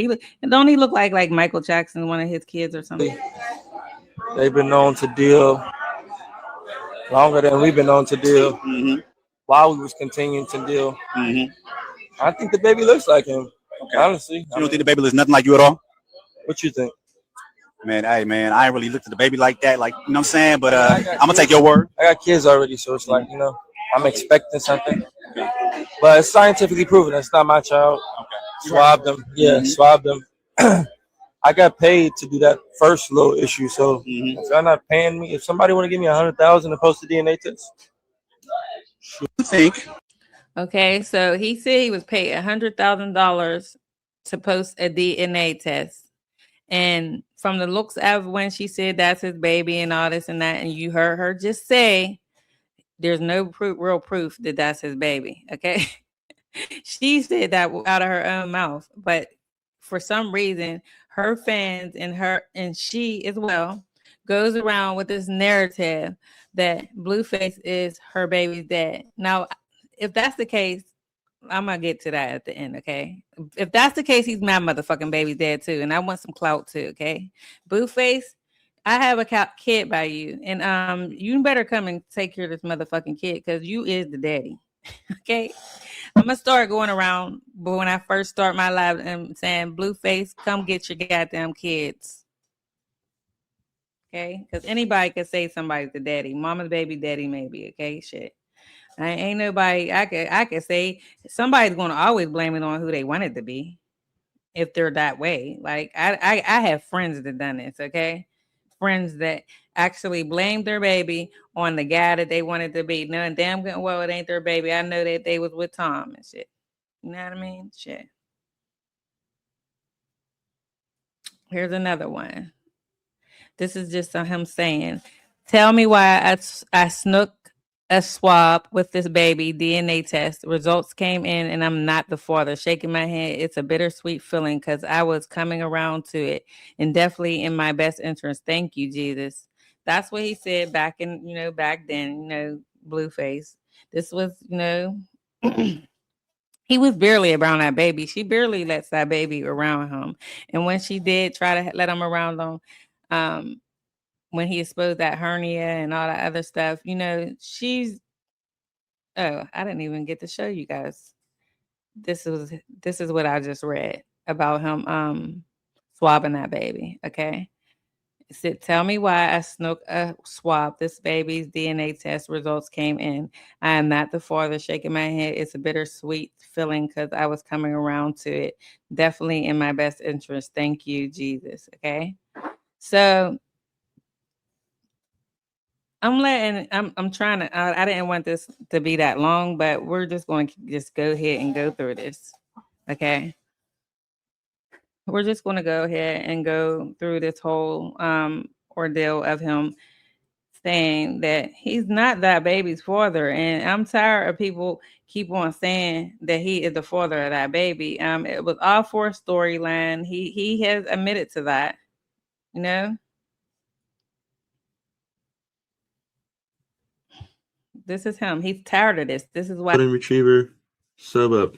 Don't he look like Michael Jackson, one of his kids or something? They've been known to deal longer than we've been known to deal. While we was continuing to deal. I think the baby looks like him. Okay. Honestly, You don't think the baby looks nothing like you at all? What you think? Man, hey man, I ain't really looked at the baby like that, like you know what I'm saying. But I I'm got gonna take kids. your word. I got kids already, so it's like, I'm expecting something. But it's scientifically proven. It's not my child. Swab them. Yeah, swab them. I got paid to do that first little issue. So if they're not paying me, if somebody want to give me 100,000 to post a DNA test, I think. Okay, so he said he was paid $100,000 to post a DNA test. And from the looks of when she said that's his baby and all this and that, and you heard her just say there's no real proof that that's his baby. Okay. She said that out of her own mouth. But for some reason, her fans and she as well goes around with this narrative that Blueface is her baby's dad. Now, if that's the case, I'm gonna get to that at the end, okay? If that's the case, he's my motherfucking baby's dad too, and I want some clout too, okay? Blueface, I have a kid by you, and you better come and take care of this motherfucking kid because you is the daddy, okay? I'm gonna start going around, but when I first start my live and saying, Blueface, come get your goddamn kids, okay? Because anybody could say somebody's the daddy, mama's baby, daddy maybe, okay? Shit. I ain't nobody. I could say somebody's gonna always blame it on who they want it to be if they're that way. Like I have friends that done this. Okay, friends that actually blame their baby on the guy that they wanted to be. Knowing damn good well it ain't their baby. I know that they was with Tom and shit. You know what I mean? Shit. Here's another one. This is just him saying, "Tell me why I snook a swab with this baby DNA test. Results came in and I'm not the father." Shaking my head. It's a bittersweet feeling because I was coming around to it and definitely in my best interest. Thank you, Jesus. That's what he said back back then, Blueface. This was, he was barely around that baby. She barely lets that baby around him. And when she did try to let him around them, when he exposed that hernia and all that other stuff, she's I didn't even get to show you guys. This is what I just read about him swabbing that baby. Okay. It said, tell me why I snook a swab. This baby's DNA test results came in. I am not the father. Shaking my head. It's a bittersweet feeling because I was coming around to it. Definitely in my best interest. Thank you, Jesus. Okay. So I'm trying to, I didn't want this to be that long, but we're just going to just go ahead and go through this. Okay. We're just going to go ahead and go through this whole ordeal of him saying that he's not that baby's father. And I'm tired of people keep on saying that he is the father of that baby. It was all for a storyline. He has admitted to that, you know. This is him. He's tired of this. This is why. Golden Retriever, sub up.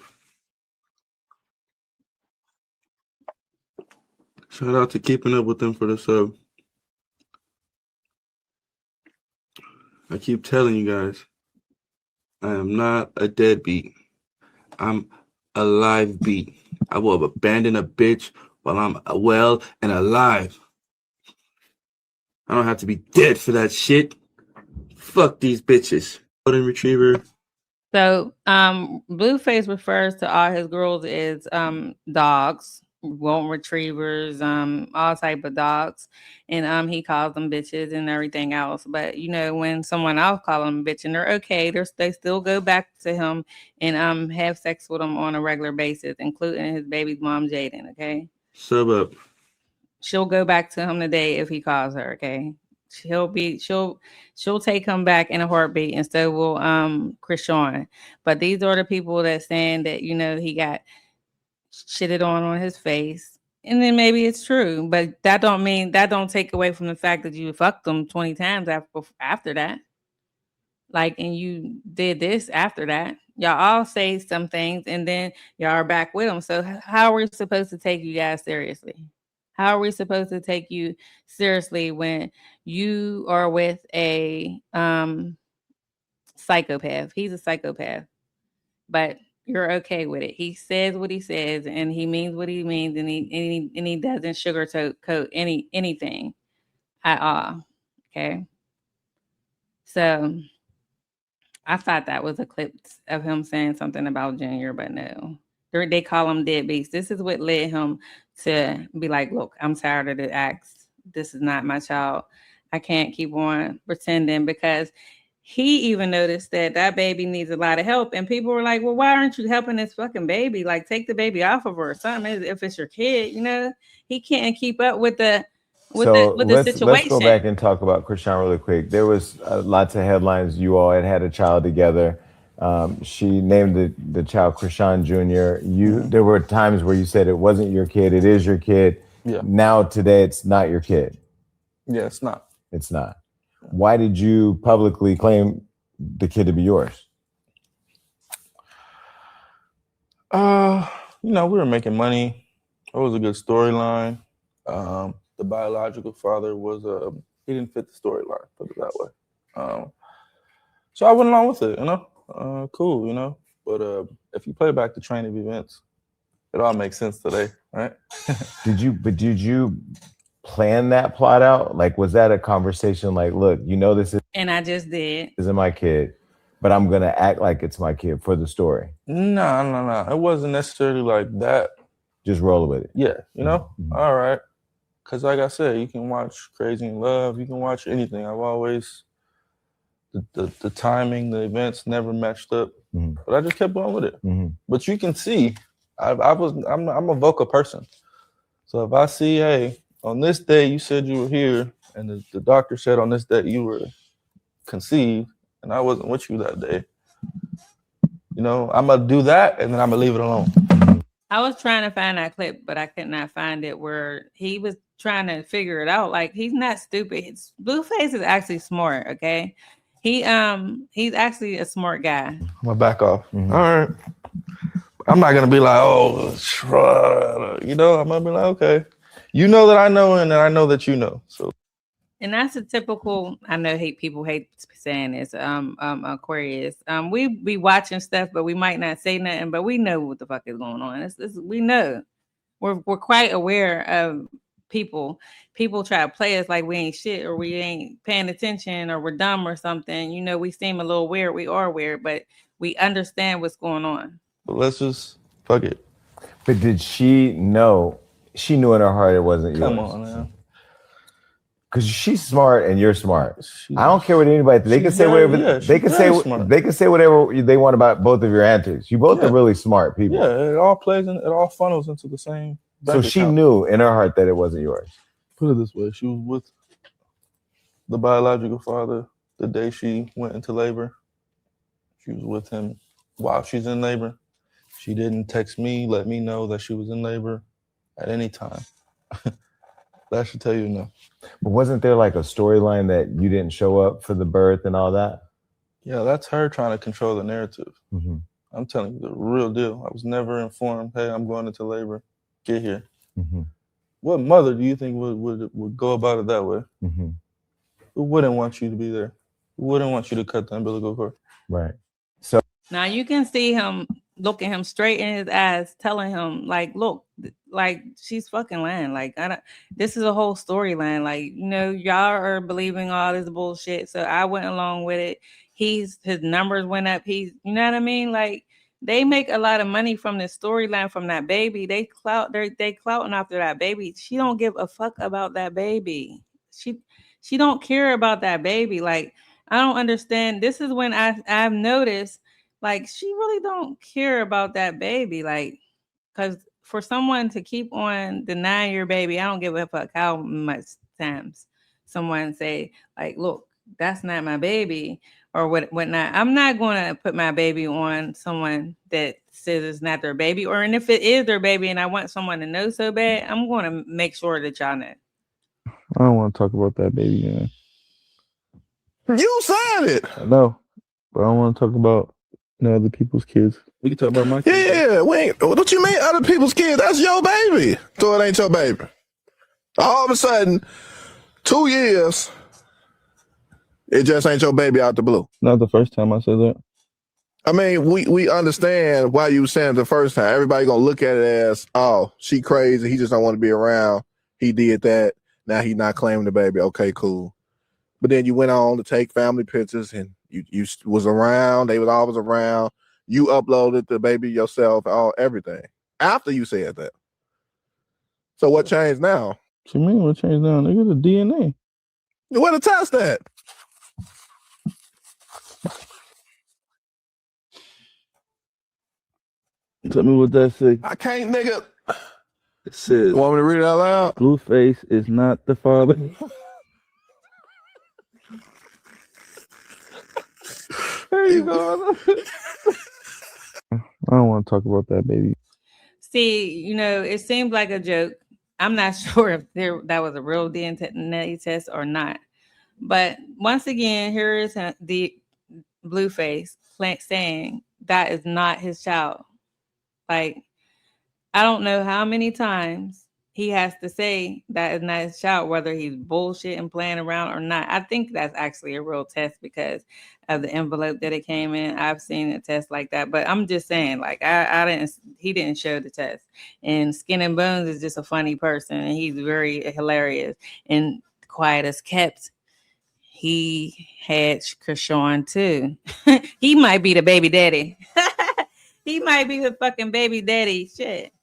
Shout out to keeping up with them for the sub. I keep telling you guys, I am not a deadbeat. I'm a live beat. I will abandon a bitch while I'm well and alive. I don't have to be dead for that shit. Fuck these bitches. Golden Retriever. So, Blueface refers to all his girls as dogs, golden retrievers, all type of dogs, and he calls them bitches and everything else. But when someone else calls them a bitch and they're okay, they still go back to him and have sex with him on a regular basis, including his baby's mom, Jaden. Okay, Sub up. she'll go back to him today if he calls her. Okay. She'll take him back in a heartbeat, and so will Chrisean. But these are the people that saying that he got shitted on his face, and then maybe it's true, but that don't take away from the fact that you fucked them 20 times after that. Like, and you did this after that. Y'all all say some things, and then y'all are back with them. So how are we supposed to take you guys seriously? How are we supposed to take you seriously when you are with a psychopath? He's a psychopath. But you're okay with it. He says what he says, and he means what he means, and he doesn't sugarcoat anything at all. Okay, so I thought that was a clip of him saying something about Junior, but no. They call him deadbeats. This is what led him to be like, look, I'm tired of the acts. This is not my child. I can't keep on pretending, because he even noticed that baby needs a lot of help. And people were like, well, why aren't you helping this fucking baby? Like, take the baby off of her or something. If it's your kid, he can't keep up with the Let's situation. go back and talk about Chrisean really quick. There was lots of headlines. You all had a child together. She named the child Chrisean Jr. There were times where you said it wasn't your kid. It is your kid. Yeah. Now today it's not your kid. Yeah, it's not. It's not. Why did you publicly claim the kid to be yours? We were making money. It was a good storyline. The biological father was he didn't fit the storyline, put it that way. So I went along with it, cool, But if you play back the train of events, it all makes sense today, right? Did you plan that plot out? Like, was that a conversation like, look, this And I just did. isn't my kid, but I'm gonna act like it's my kid for the story? No. It wasn't necessarily like that. Just roll with it. Yeah, all right. Because like I said, you can watch Crazy in Love. You can watch anything. I've always, the timing, the events never matched up. Mm-hmm. But I just kept going with it. Mm-hmm. But you can see, I'm a vocal person. So if I see, hey, on this day you said you were here, and the doctor said on this day you were conceived, and I wasn't with you that day, I'm going to do that, and then I'm going to leave it alone. I was trying to find that clip, but I could not find it, where he was trying to figure it out. Like, he's not stupid. Blueface is actually smart, okay? He's actually a smart guy. I'm going to back off. Mm-hmm. All right. I'm not going to be like, oh, I'm going to be like, okay. You know that I know, and I know that you know. So, and that's a typical, I know people hate saying this, Aquarius. We be watching stuff, but we might not say nothing, but we know what the fuck is going on. We know. We're quite aware of people. People try to play us like we ain't shit, or we ain't paying attention, or we're dumb or something. We seem a little weird. We are weird, but we understand what's going on. But let's just fuck it. But did she know? She knew in her heart it wasn't yours. Come on, man. Because she's smart and you're smart. I don't care what anybody thinks. They can say whatever they can say. They can say whatever they want about both of your antics. You both are really smart people. Yeah, it all funnels into the same. So she knew in her heart that it wasn't yours. Put it this way: she was with the biological father the day she went into labor. She was with him while she's in labor. She didn't text me, let me know that she was in labor at any time. That should tell you enough. But wasn't there like a storyline that you didn't show up for the birth and all that? Yeah, that's her trying to control the narrative. Mm-hmm. I'm telling you the real deal. I was never informed, hey, I'm going into labor. Get here. Mm-hmm. What mother do you think would go about it that way? Mm-hmm. Who wouldn't want you to be there? Who wouldn't want you to cut the umbilical cord? Right. So now you can see him looking him straight in his eyes, telling him, like, look, like, she's fucking lying. Like, this is a whole storyline. Like, y'all are believing all this bullshit. So I went along with it. His numbers went up. You know what I mean? Like, they make a lot of money from this storyline, from that baby. They clouting after that baby. She don't give a fuck about that baby. She don't care about that baby. Like, I don't understand. This is when I've noticed, like, she really don't care about that baby. Like, because for someone to keep on denying your baby, I don't give a fuck how much times someone say, like, look, that's not my baby, or whatnot. I'm not going to put my baby on someone that says it's not their baby, and if it is their baby and I want someone to know so bad, I'm going to make sure that y'all know. I don't want to talk about that baby, man. You said it. I know, but I don't want to talk about other people's kids. We can talk about my kids. Yeah, what you mean other people's kids? That's your baby. So it ain't your baby. All of a sudden, 2 years, it just ain't your baby out the blue. Not the first time I said that. I mean, we understand why you were saying it the first time. Everybody gonna look at it as, oh, she crazy. He just don't want to be around. He did that. Now he not claiming the baby. Okay, cool. But then you went on to take family pictures, and you was around. They was always around. You uploaded the baby yourself, everything after you said that. So what changed now? What you mean what changed now? Nigga, the DNA. Where to test that? Tell me what that say. I can't, nigga. It says, you want me to read it out loud? Blueface is not the father. There you go. I don't want to talk about that, baby. See, it seemed like a joke. I'm not sure if that was a real DNA test or not. But once again, here is the Blueface saying that is not his child. Like, I don't know how many times he has to say that is not his child, whether he's bullshit and playing around or not. I think that's actually a real test because of the envelope that it came in. I've seen a test like that, but I'm just saying, like, he didn't show the test. And Skin and Bones is just a funny person, and he's very hilarious. And quiet as kept, he had Chrisean too. He might be the baby daddy. He might be the fucking baby daddy. Shit.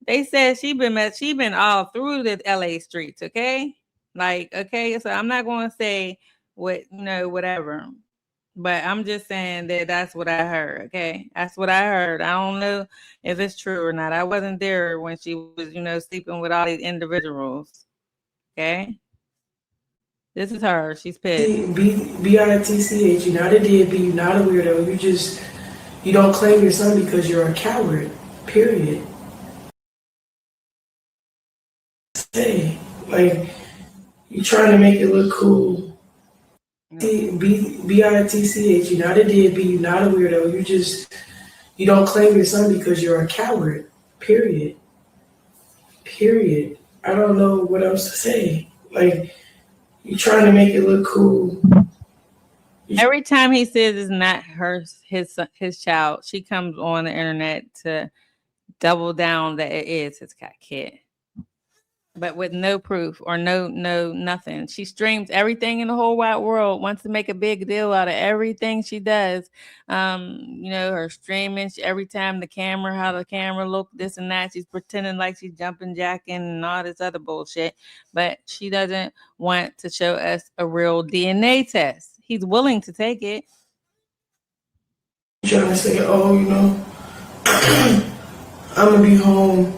They said she been all through the LA streets, okay? Like, okay, so I'm not going to say whatever. But I'm just saying that that's what I heard, okay? That's what I heard. I don't know if it's true or not. I wasn't there when she was, sleeping with all these individuals, okay? This is her. She's pissed. B-I-T-C-H, you're not a deadbeat, you're not a weirdo. You don't claim your son because you're a coward, period. Say, like, you're trying to make it look cool. B-I-T-C-H, you're not a deadbeat, you're not a weirdo. You don't claim your son because you're a coward, period. Period. I don't know what else to say. Like, you're trying to make it look cool. Every time he says it's not his child, she comes on the internet to double down that it is his kid. But with no proof or no nothing. She streams everything in the whole wide world, wants to make a big deal out of everything she does. Her streaming, every time how the camera look, this and that. She's pretending like she's jumping jacking and all this other bullshit. But she doesn't want to show us a real DNA test. He's willing to take it. Trying to say, I'm gonna be home.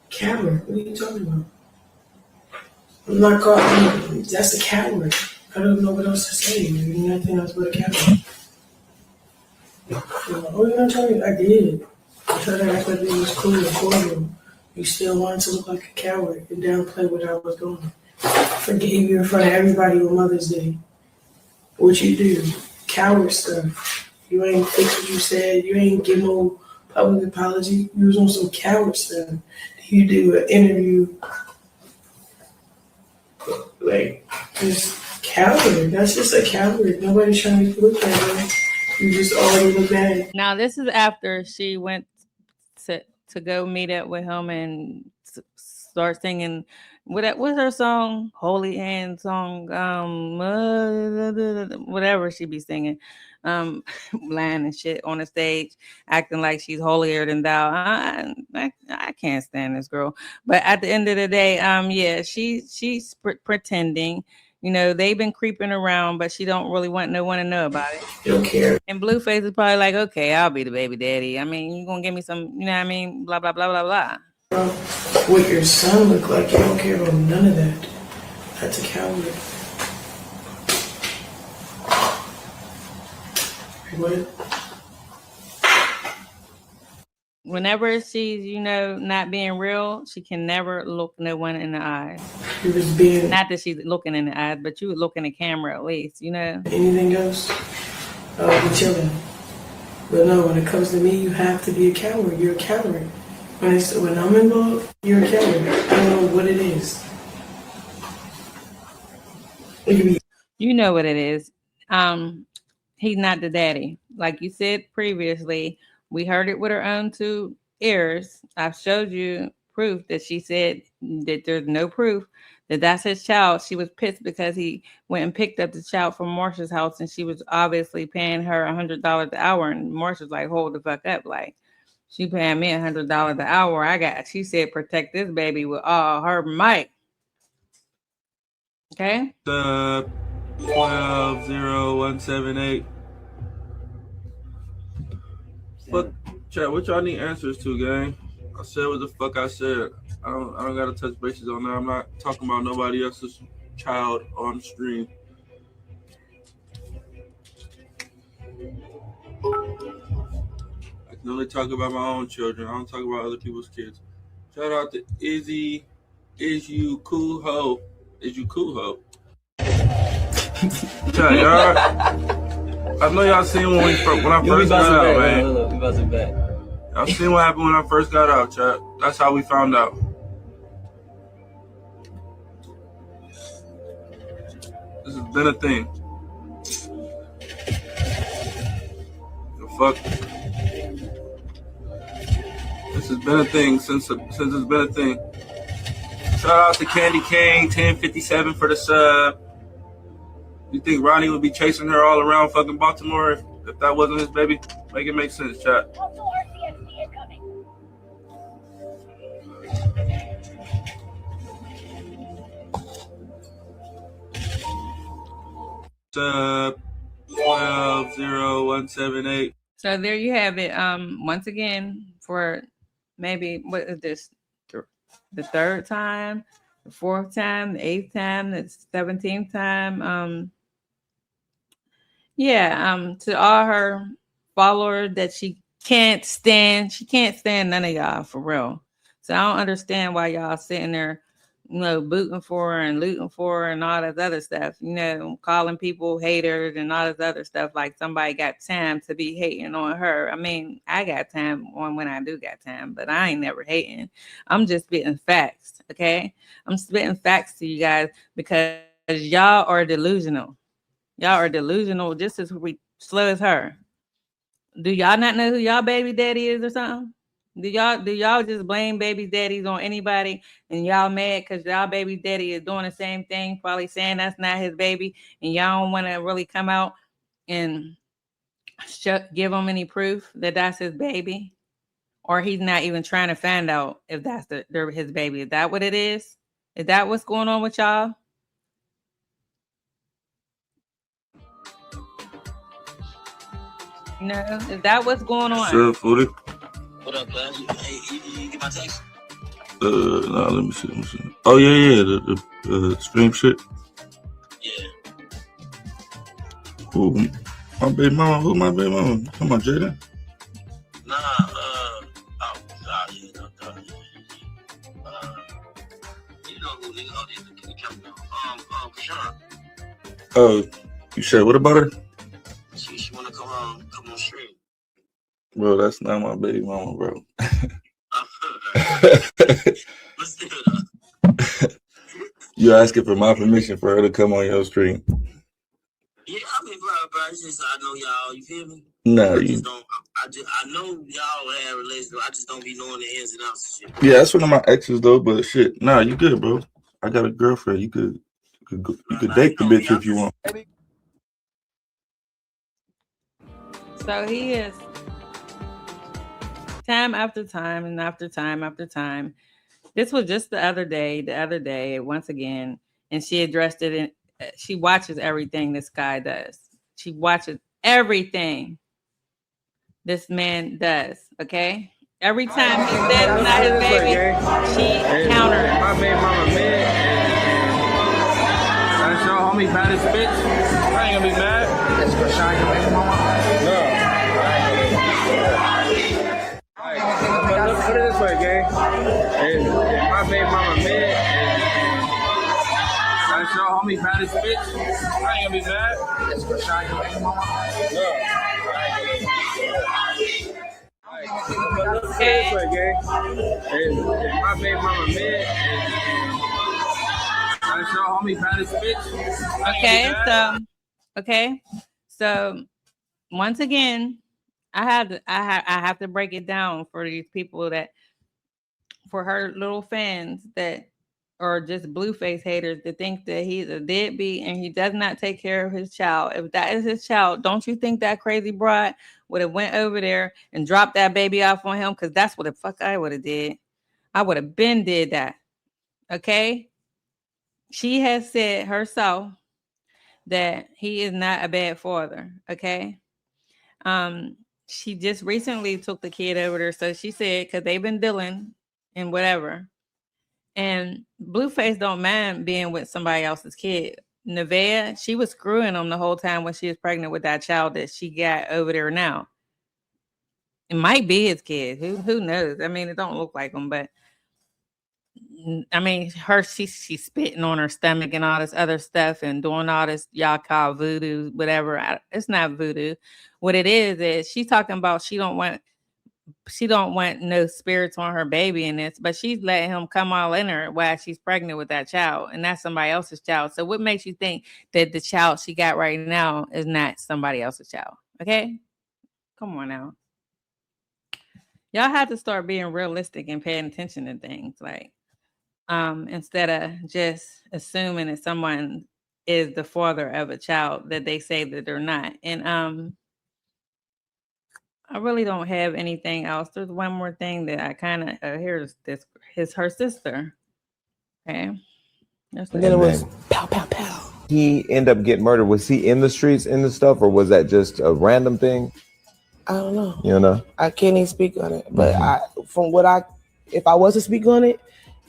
Coward, what are you talking about? I'm not caught. That's a coward. I don't know what else to say. You're nothing else but a coward. Oh, you're not telling me I did. I tried to act like it was cool and cordial. You still wanted to look like a coward and downplay what I was doing. I forgave you in front of everybody on Mother's Day. What you do? Coward stuff. You ain't fix what you said. You ain't give no public apology. You was on some coward stuff. You do an interview. Like, just coward. That's just a coward. Nobody's trying to look at her. You just already look bad. Now, this is after she went to go meet up with him and start singing. What's her song? Holy Hand song. Whatever she be singing. Lying and shit on the stage, acting like she's holier than thou. I can't stand this girl. But at the end of the day, she's pretending. They've been creeping around, but she don't really want no one to know about it. Don't care. And Blueface is probably like, okay, I'll be the baby daddy. I mean, you gonna give me some, blah, blah, blah, blah, blah. What your son look like, you don't care about none of that. That's a coward. What? Whenever she's, not being real, she can never look no one in the eyes. Not that she's looking in the eyes, but you would look in the camera at least, Anything else? I'll be chilling. But no, when it comes to me, you have to be a coward. You're a coward. When I'm involved, you're a killer. I don't know what it is. You know what it is. He's not the daddy. Like you said previously, we heard it with our own two ears. I've showed you proof that she said that there's no proof that that's his child. She was pissed because he went and picked up the child from Marsha's house, and she was obviously paying her $100 an hour. And Marsha's like, hold the fuck up, like she paying me $100 an hour. She said, protect this baby with all her might. Okay. 120178. Fuck, chat. What y'all need answers to, gang? I said what the fuck I said. I don't gotta touch bases on that. I'm not talking about nobody else's child on the stream. I can only talk about my own children. I don't talk about other people's kids. Shout out to Izzy. Is you cool ho? Is you cool ho? Chat, y'all. I know y'all seen when I first got out, man. Y'all seen what happened when I first got out, chat. That's how we found out. This has been a thing. The fuck? This has been a thing since it's been a thing. Shout out to Candy Cane 1057 for the sub. You think Ronnie would be chasing her all around fucking Baltimore if that wasn't his baby? Make it make sense, chat. Sub 120178. So there you have it. Once again, for maybe what is this? The third time, the fourth time, the eighth time, the 17th time. To all her followers that she can't stand none of y'all for real. So I don't understand why y'all sitting there, booting for her and looting for her and all this other stuff, calling people haters and all this other stuff, like somebody got time to be hating on her. I mean, I got time on when I do got time, but I ain't never hating. I'm just spitting facts, okay? I'm spitting facts to you guys because y'all are delusional. Y'all are delusional just as slow as her. Do y'all not know who y'all baby daddy is or something? Do y'all just blame baby daddies on anybody and y'all mad because y'all baby daddy is doing the same thing, probably saying that's not his baby, and y'all don't want to really come out and give him any proof that that's his baby, or he's not even trying to find out if that's his baby? Is that what it is? Is that what's going on with y'all? No, is that what's going on? Sure, Footy. What up, bud? Hey, you get my text? No, let me see. Oh yeah, the stream shit. Yeah. Who? My baby mama. Who my baby mama? Come on, Jada. Nah, yeah, no, you know who, nigga? Oh, this the camera. Chrisean. Oh, you said what about her? She wanna come on stream. Bro, that's not my baby mama, bro. You asking for my permission for her to come on your stream? Yeah, I mean, bro, it's just I know y'all. You feel me? Nah, I know y'all have relations. I just don't be knowing the ins and outs and shit. Yeah, that's one of my exes though. But shit, nah, you good, bro. I got a girlfriend. You could date the bitch if you want. So he is time after time and after time after time. This was just the other day, once again, and she addressed it. And she watches everything this guy does. She watches everything this man does. Okay, every time he says it's not his baby, she counters. My baby mama mad, and that's your homie bad as bitch. I ain't gonna be mad. That's Chrisean, your baby mama? No. Put it this way, gang. And my baby mama mad, and that's your homie bad as bitch. I ain't gonna be mad. That's Chrisean, your baby mama? No. Okay. This way, gang. And my baby mama mid, and I show homie found his bitch. Okay, so once again, I have to break it down for these people for her little fans that are just Blueface haters to think that he's a deadbeat and he does not take care of his child. If that is his child, don't you think that crazy broad would have went over there and dropped that baby off on him? Because that's what the fuck I would have did. I would have been did that. Okay? She has said herself that he is not a bad father. Okay? She just recently took the kid over there. So she said, because they've been dealing and whatever. And Blueface don't mind being with somebody else's kid. Nevaeh, she was screwing him the whole time when she was pregnant with that child that she got over there now. It might be his kid. Who knows? I mean, it don't look like him, but I mean, she's spitting on her stomach and all this other stuff and doing all this y'all call voodoo, whatever. It's not voodoo. What it is she's talking about she don't want no spirits on her baby in this, but she's letting him come all in her while she's pregnant with that child, and that's somebody else's child. So what makes you think that the child she got right now is not somebody else's child? Okay, come on now. Y'all have to start being realistic and paying attention to things, like instead of just assuming that someone is the father of a child that they say that they're not. And I really don't have anything else. There's one more thing that I kind of here's her sister. Okay, And then it was pow pow pow. He ended up getting murdered. Was he in the streets in the stuff, or was that just a random thing? I don't know. You know, I can't even speak on it. But if I was to speak on it,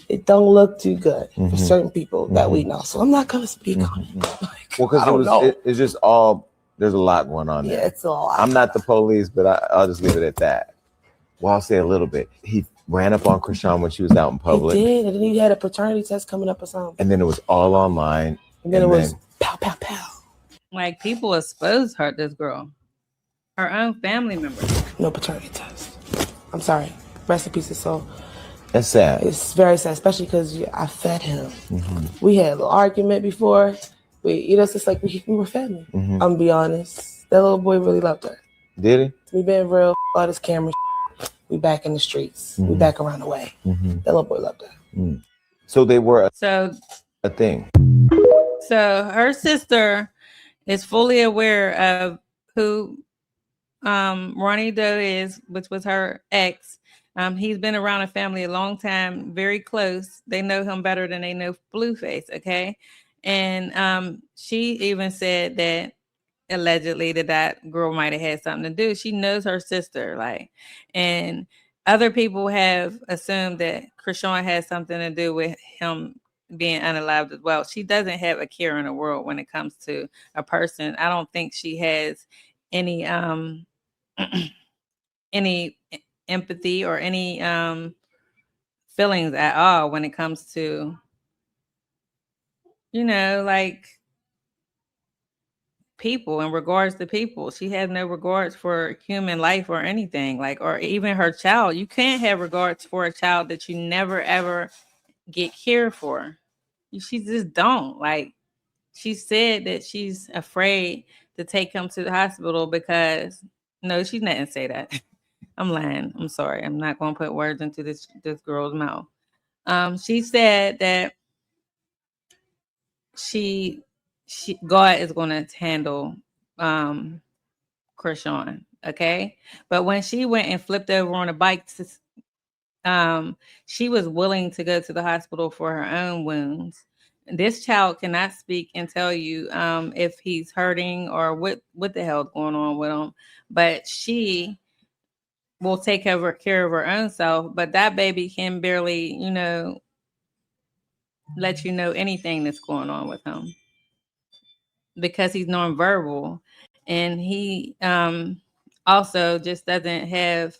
it don't look too good for certain people that we know. So I'm not gonna speak on it. Well, because it's just all. There's a lot going on there. Yeah, it's a lot. I'm not the police, but I'll just leave it at that. Well, I'll say a little bit. He ran up on Chrisean when she was out in public. He did, and then he had a paternity test coming up or something. And then it was all online. And then it was pow, pow, pow. Like, people exposed this girl. Her own family members. No paternity test. I'm sorry. Rest in peace, his soul. That's sad. It's very sad, especially because I fed him. We had a little argument before. It's just like we were family. I'm gonna be honest. That little boy really loved her. Did he? We been real. All this camera. We back in the streets. We back around the way. That little boy loved her. So they were a thing. So her sister is fully aware of who Ronnie Doe is, which was her ex. He's been around the family a long time, very close. They know him better than they know Blueface, okay? And she even said that allegedly that girl might have had something to do. She knows her sister, and other people have assumed that Chrisean has something to do with him being unalived as well. She doesn't have a care in the world when it comes to a person. I don't think she has any any empathy or any feelings at all when it comes to, people. In regards to people, she has no regards for human life or anything, or even her child. You can't have regards for a child that you never ever get care for. She just don't. She said that she's afraid to take him to the hospital because no, she didn't say that. I'm lying. I'm sorry. I'm not going to put words into this girl's mouth. She said that God is going to handle Chrisean, okay? But when she went and flipped over on a bike, she was willing to go to the hospital for her own wounds. This child cannot speak and tell you if he's hurting or what the hell's going on with him, but she will take care of her own self. But that baby can barely, let you know anything that's going on with him because he's nonverbal, and he also just doesn't have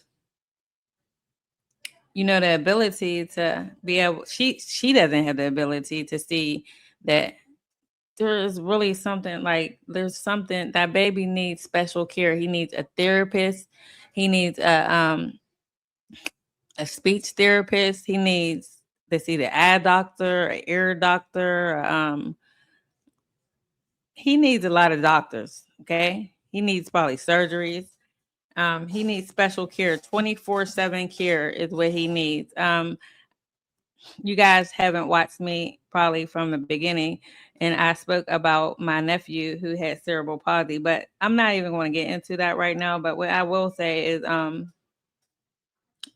the ability to be able, she doesn't have the ability to see that there's really something, there's something, that baby needs special care. He needs a therapist. He needs a speech therapist. He needs to see the eye doctor, an ear doctor. He needs a lot of doctors. Okay, he needs probably surgeries. He needs special care, 24/7 care is what he needs. You guys haven't watched me probably from the beginning, and I spoke about my nephew who had cerebral palsy, but I'm not even going to get into that right now. But what I will say is, I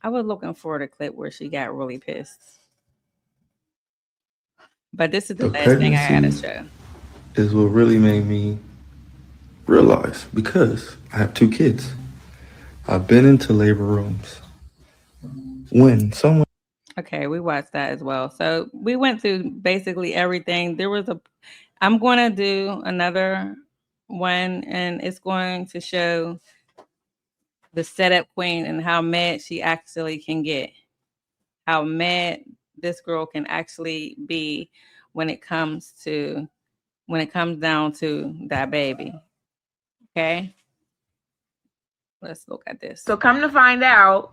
was looking for the clip where she got really pissed. But this is the The last thing I gotta pregnancy show. is what really made me realize because I have two kids. I've been into labor rooms. When someone Okay, we watched that as well. So we went through basically everything. I'm going to do another one, and it's going to show the setup queen and how mad she actually can get. How mad this girl can actually be when it comes down to that baby. Okay? Let's look at this. So come to find out,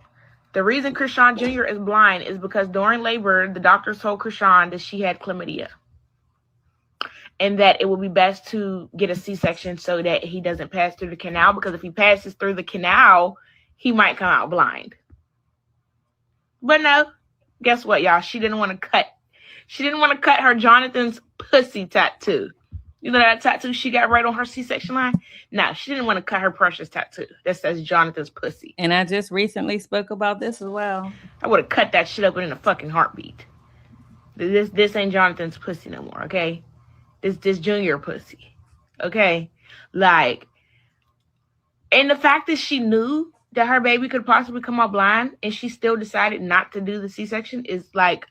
the reason Chrisean Jr. is blind is because during labor, the doctors told Chrisean that she had chlamydia and that it would be best to get a C-section so that he doesn't pass through the canal, because if he passes through the canal, he might come out blind. But no, guess what, y'all? She didn't want to cut her Jonathan's pussy tattoo. You know that tattoo she got right on her C-section line? No, she didn't want to cut her precious tattoo that says Jonathan's pussy. And I just recently spoke about this as well. I would have cut that shit up in a fucking heartbeat. This ain't Jonathan's pussy no more, okay? This Junior pussy, okay? Like, and the fact that she knew that her baby could possibly come out blind and she still decided not to do the C-section is like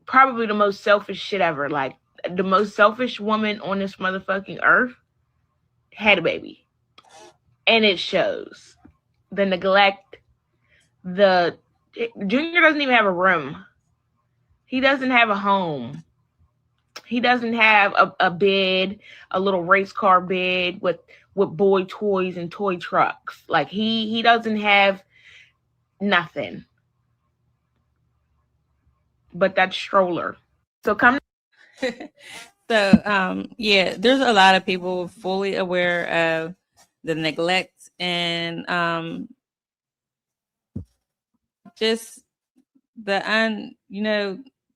probably the most selfish shit ever. Like, the most selfish woman on this motherfucking earth had a baby. And it shows. The neglect, Junior doesn't even have a room. He doesn't have a home. He doesn't have a bed, a little race car bed with boy toys and toy trucks. Like, he doesn't have nothing but that stroller. So come. So yeah, there's a lot of people fully aware of the neglect and just the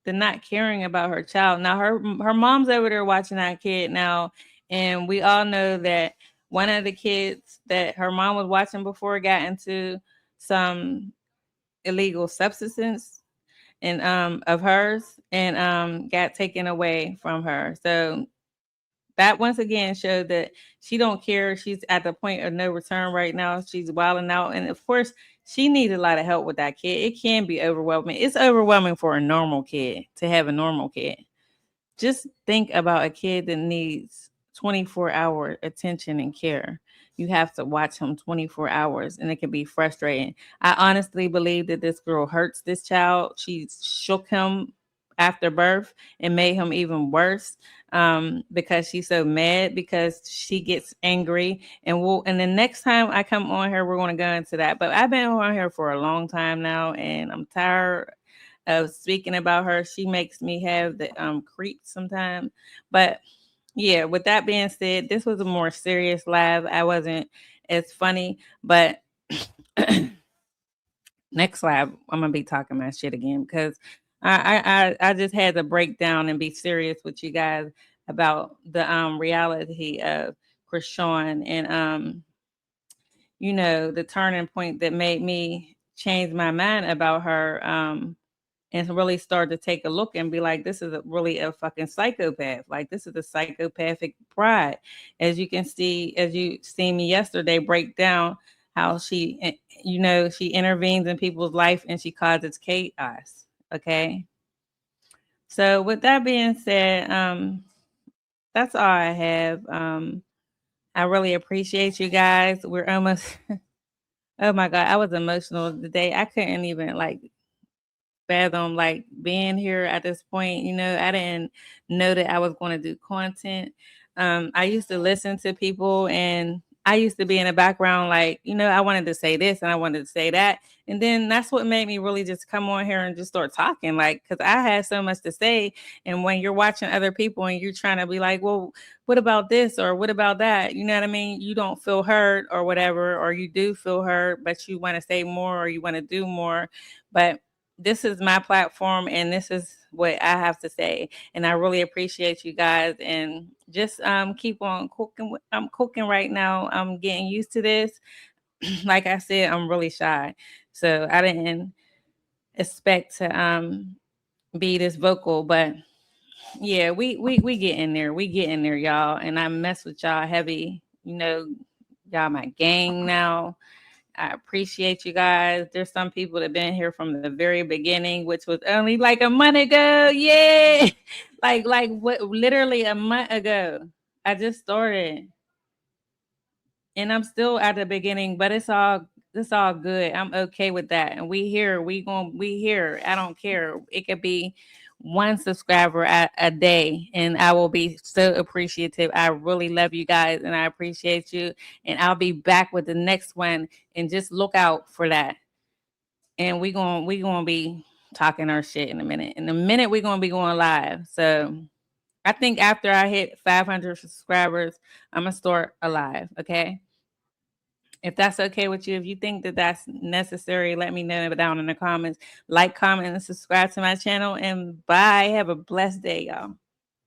not caring about her child. Now her mom's over there watching that kid now, and we all know that one of the kids that her mom was watching before got into some illegal substance and of hers and got taken away from her. So that once again showed that she don't care. She's at the point of no return right now. She's wilding out. And of course, she needs a lot of help with that kid. It can be overwhelming. It's overwhelming for a normal kid to have a normal kid. Just think about a kid that needs 24-hour attention and care. You have to watch him 24 hours, and it can be frustrating. I honestly believe that this girl hurts this child. She shook him after birth and made him even worse because she's so mad because she gets angry. And the next time I come on here, we're going to go into that. But I've been on here for a long time now, and I'm tired of speaking about her. She makes me have the creeps sometimes. But yeah, with that being said, this was a more serious live. I wasn't as funny, but next live I'm gonna be talking my shit again because I just had to break down and be serious with you guys about the reality of Chrisean and the turning point that made me change my mind about her and really start to take a look and be like, this is really a fucking psychopath. Like, this is a psychopathic pride. As you see me yesterday break down how she intervenes in people's life and she causes chaos. Okay. So with that being said, that's all I have. I really appreciate you guys. We're almost, oh my God, I was emotional today. I couldn't even fathom being here at this point. I didn't know that I was going to do content. I used to listen to people and I used to be in the background, like, I wanted to say this and I wanted to say that. And then that's what made me really just come on here and just start talking, like, because I had so much to say. And when you're watching other people and you're trying to be like, well, what about this or what about that? You know what I mean? You don't feel heard or whatever, or you do feel heard, but you want to say more or you want to do more. But this is my platform and this is what I have to say. And I really appreciate you guys, and just keep on cooking. I'm cooking right now. I'm getting used to this. Like I said, I'm really shy. So I didn't expect to be this vocal, but yeah, we get in there. We get in there, y'all. And I mess with y'all heavy. Y'all my gang now. I appreciate you guys. There's some people that been here from the very beginning, which was only like a month ago. Yeah. like what, literally a month ago. I just started. And I'm still at the beginning, but it's all good. I'm okay with that. And we here. I don't care. It could be one subscriber a day, and I will be so appreciative. I really love you guys and I appreciate you. And I'll be back with the next one, and just look out for that. And we gonna be talking our shit in a minute. In a minute, we're gonna be going live. So I think after I hit 500 subscribers, I'm gonna start a live. Okay. If that's okay with you, if you think that that's necessary, let me know down in the comments. Like, comment, and subscribe to my channel. And bye. Have a blessed day, y'all.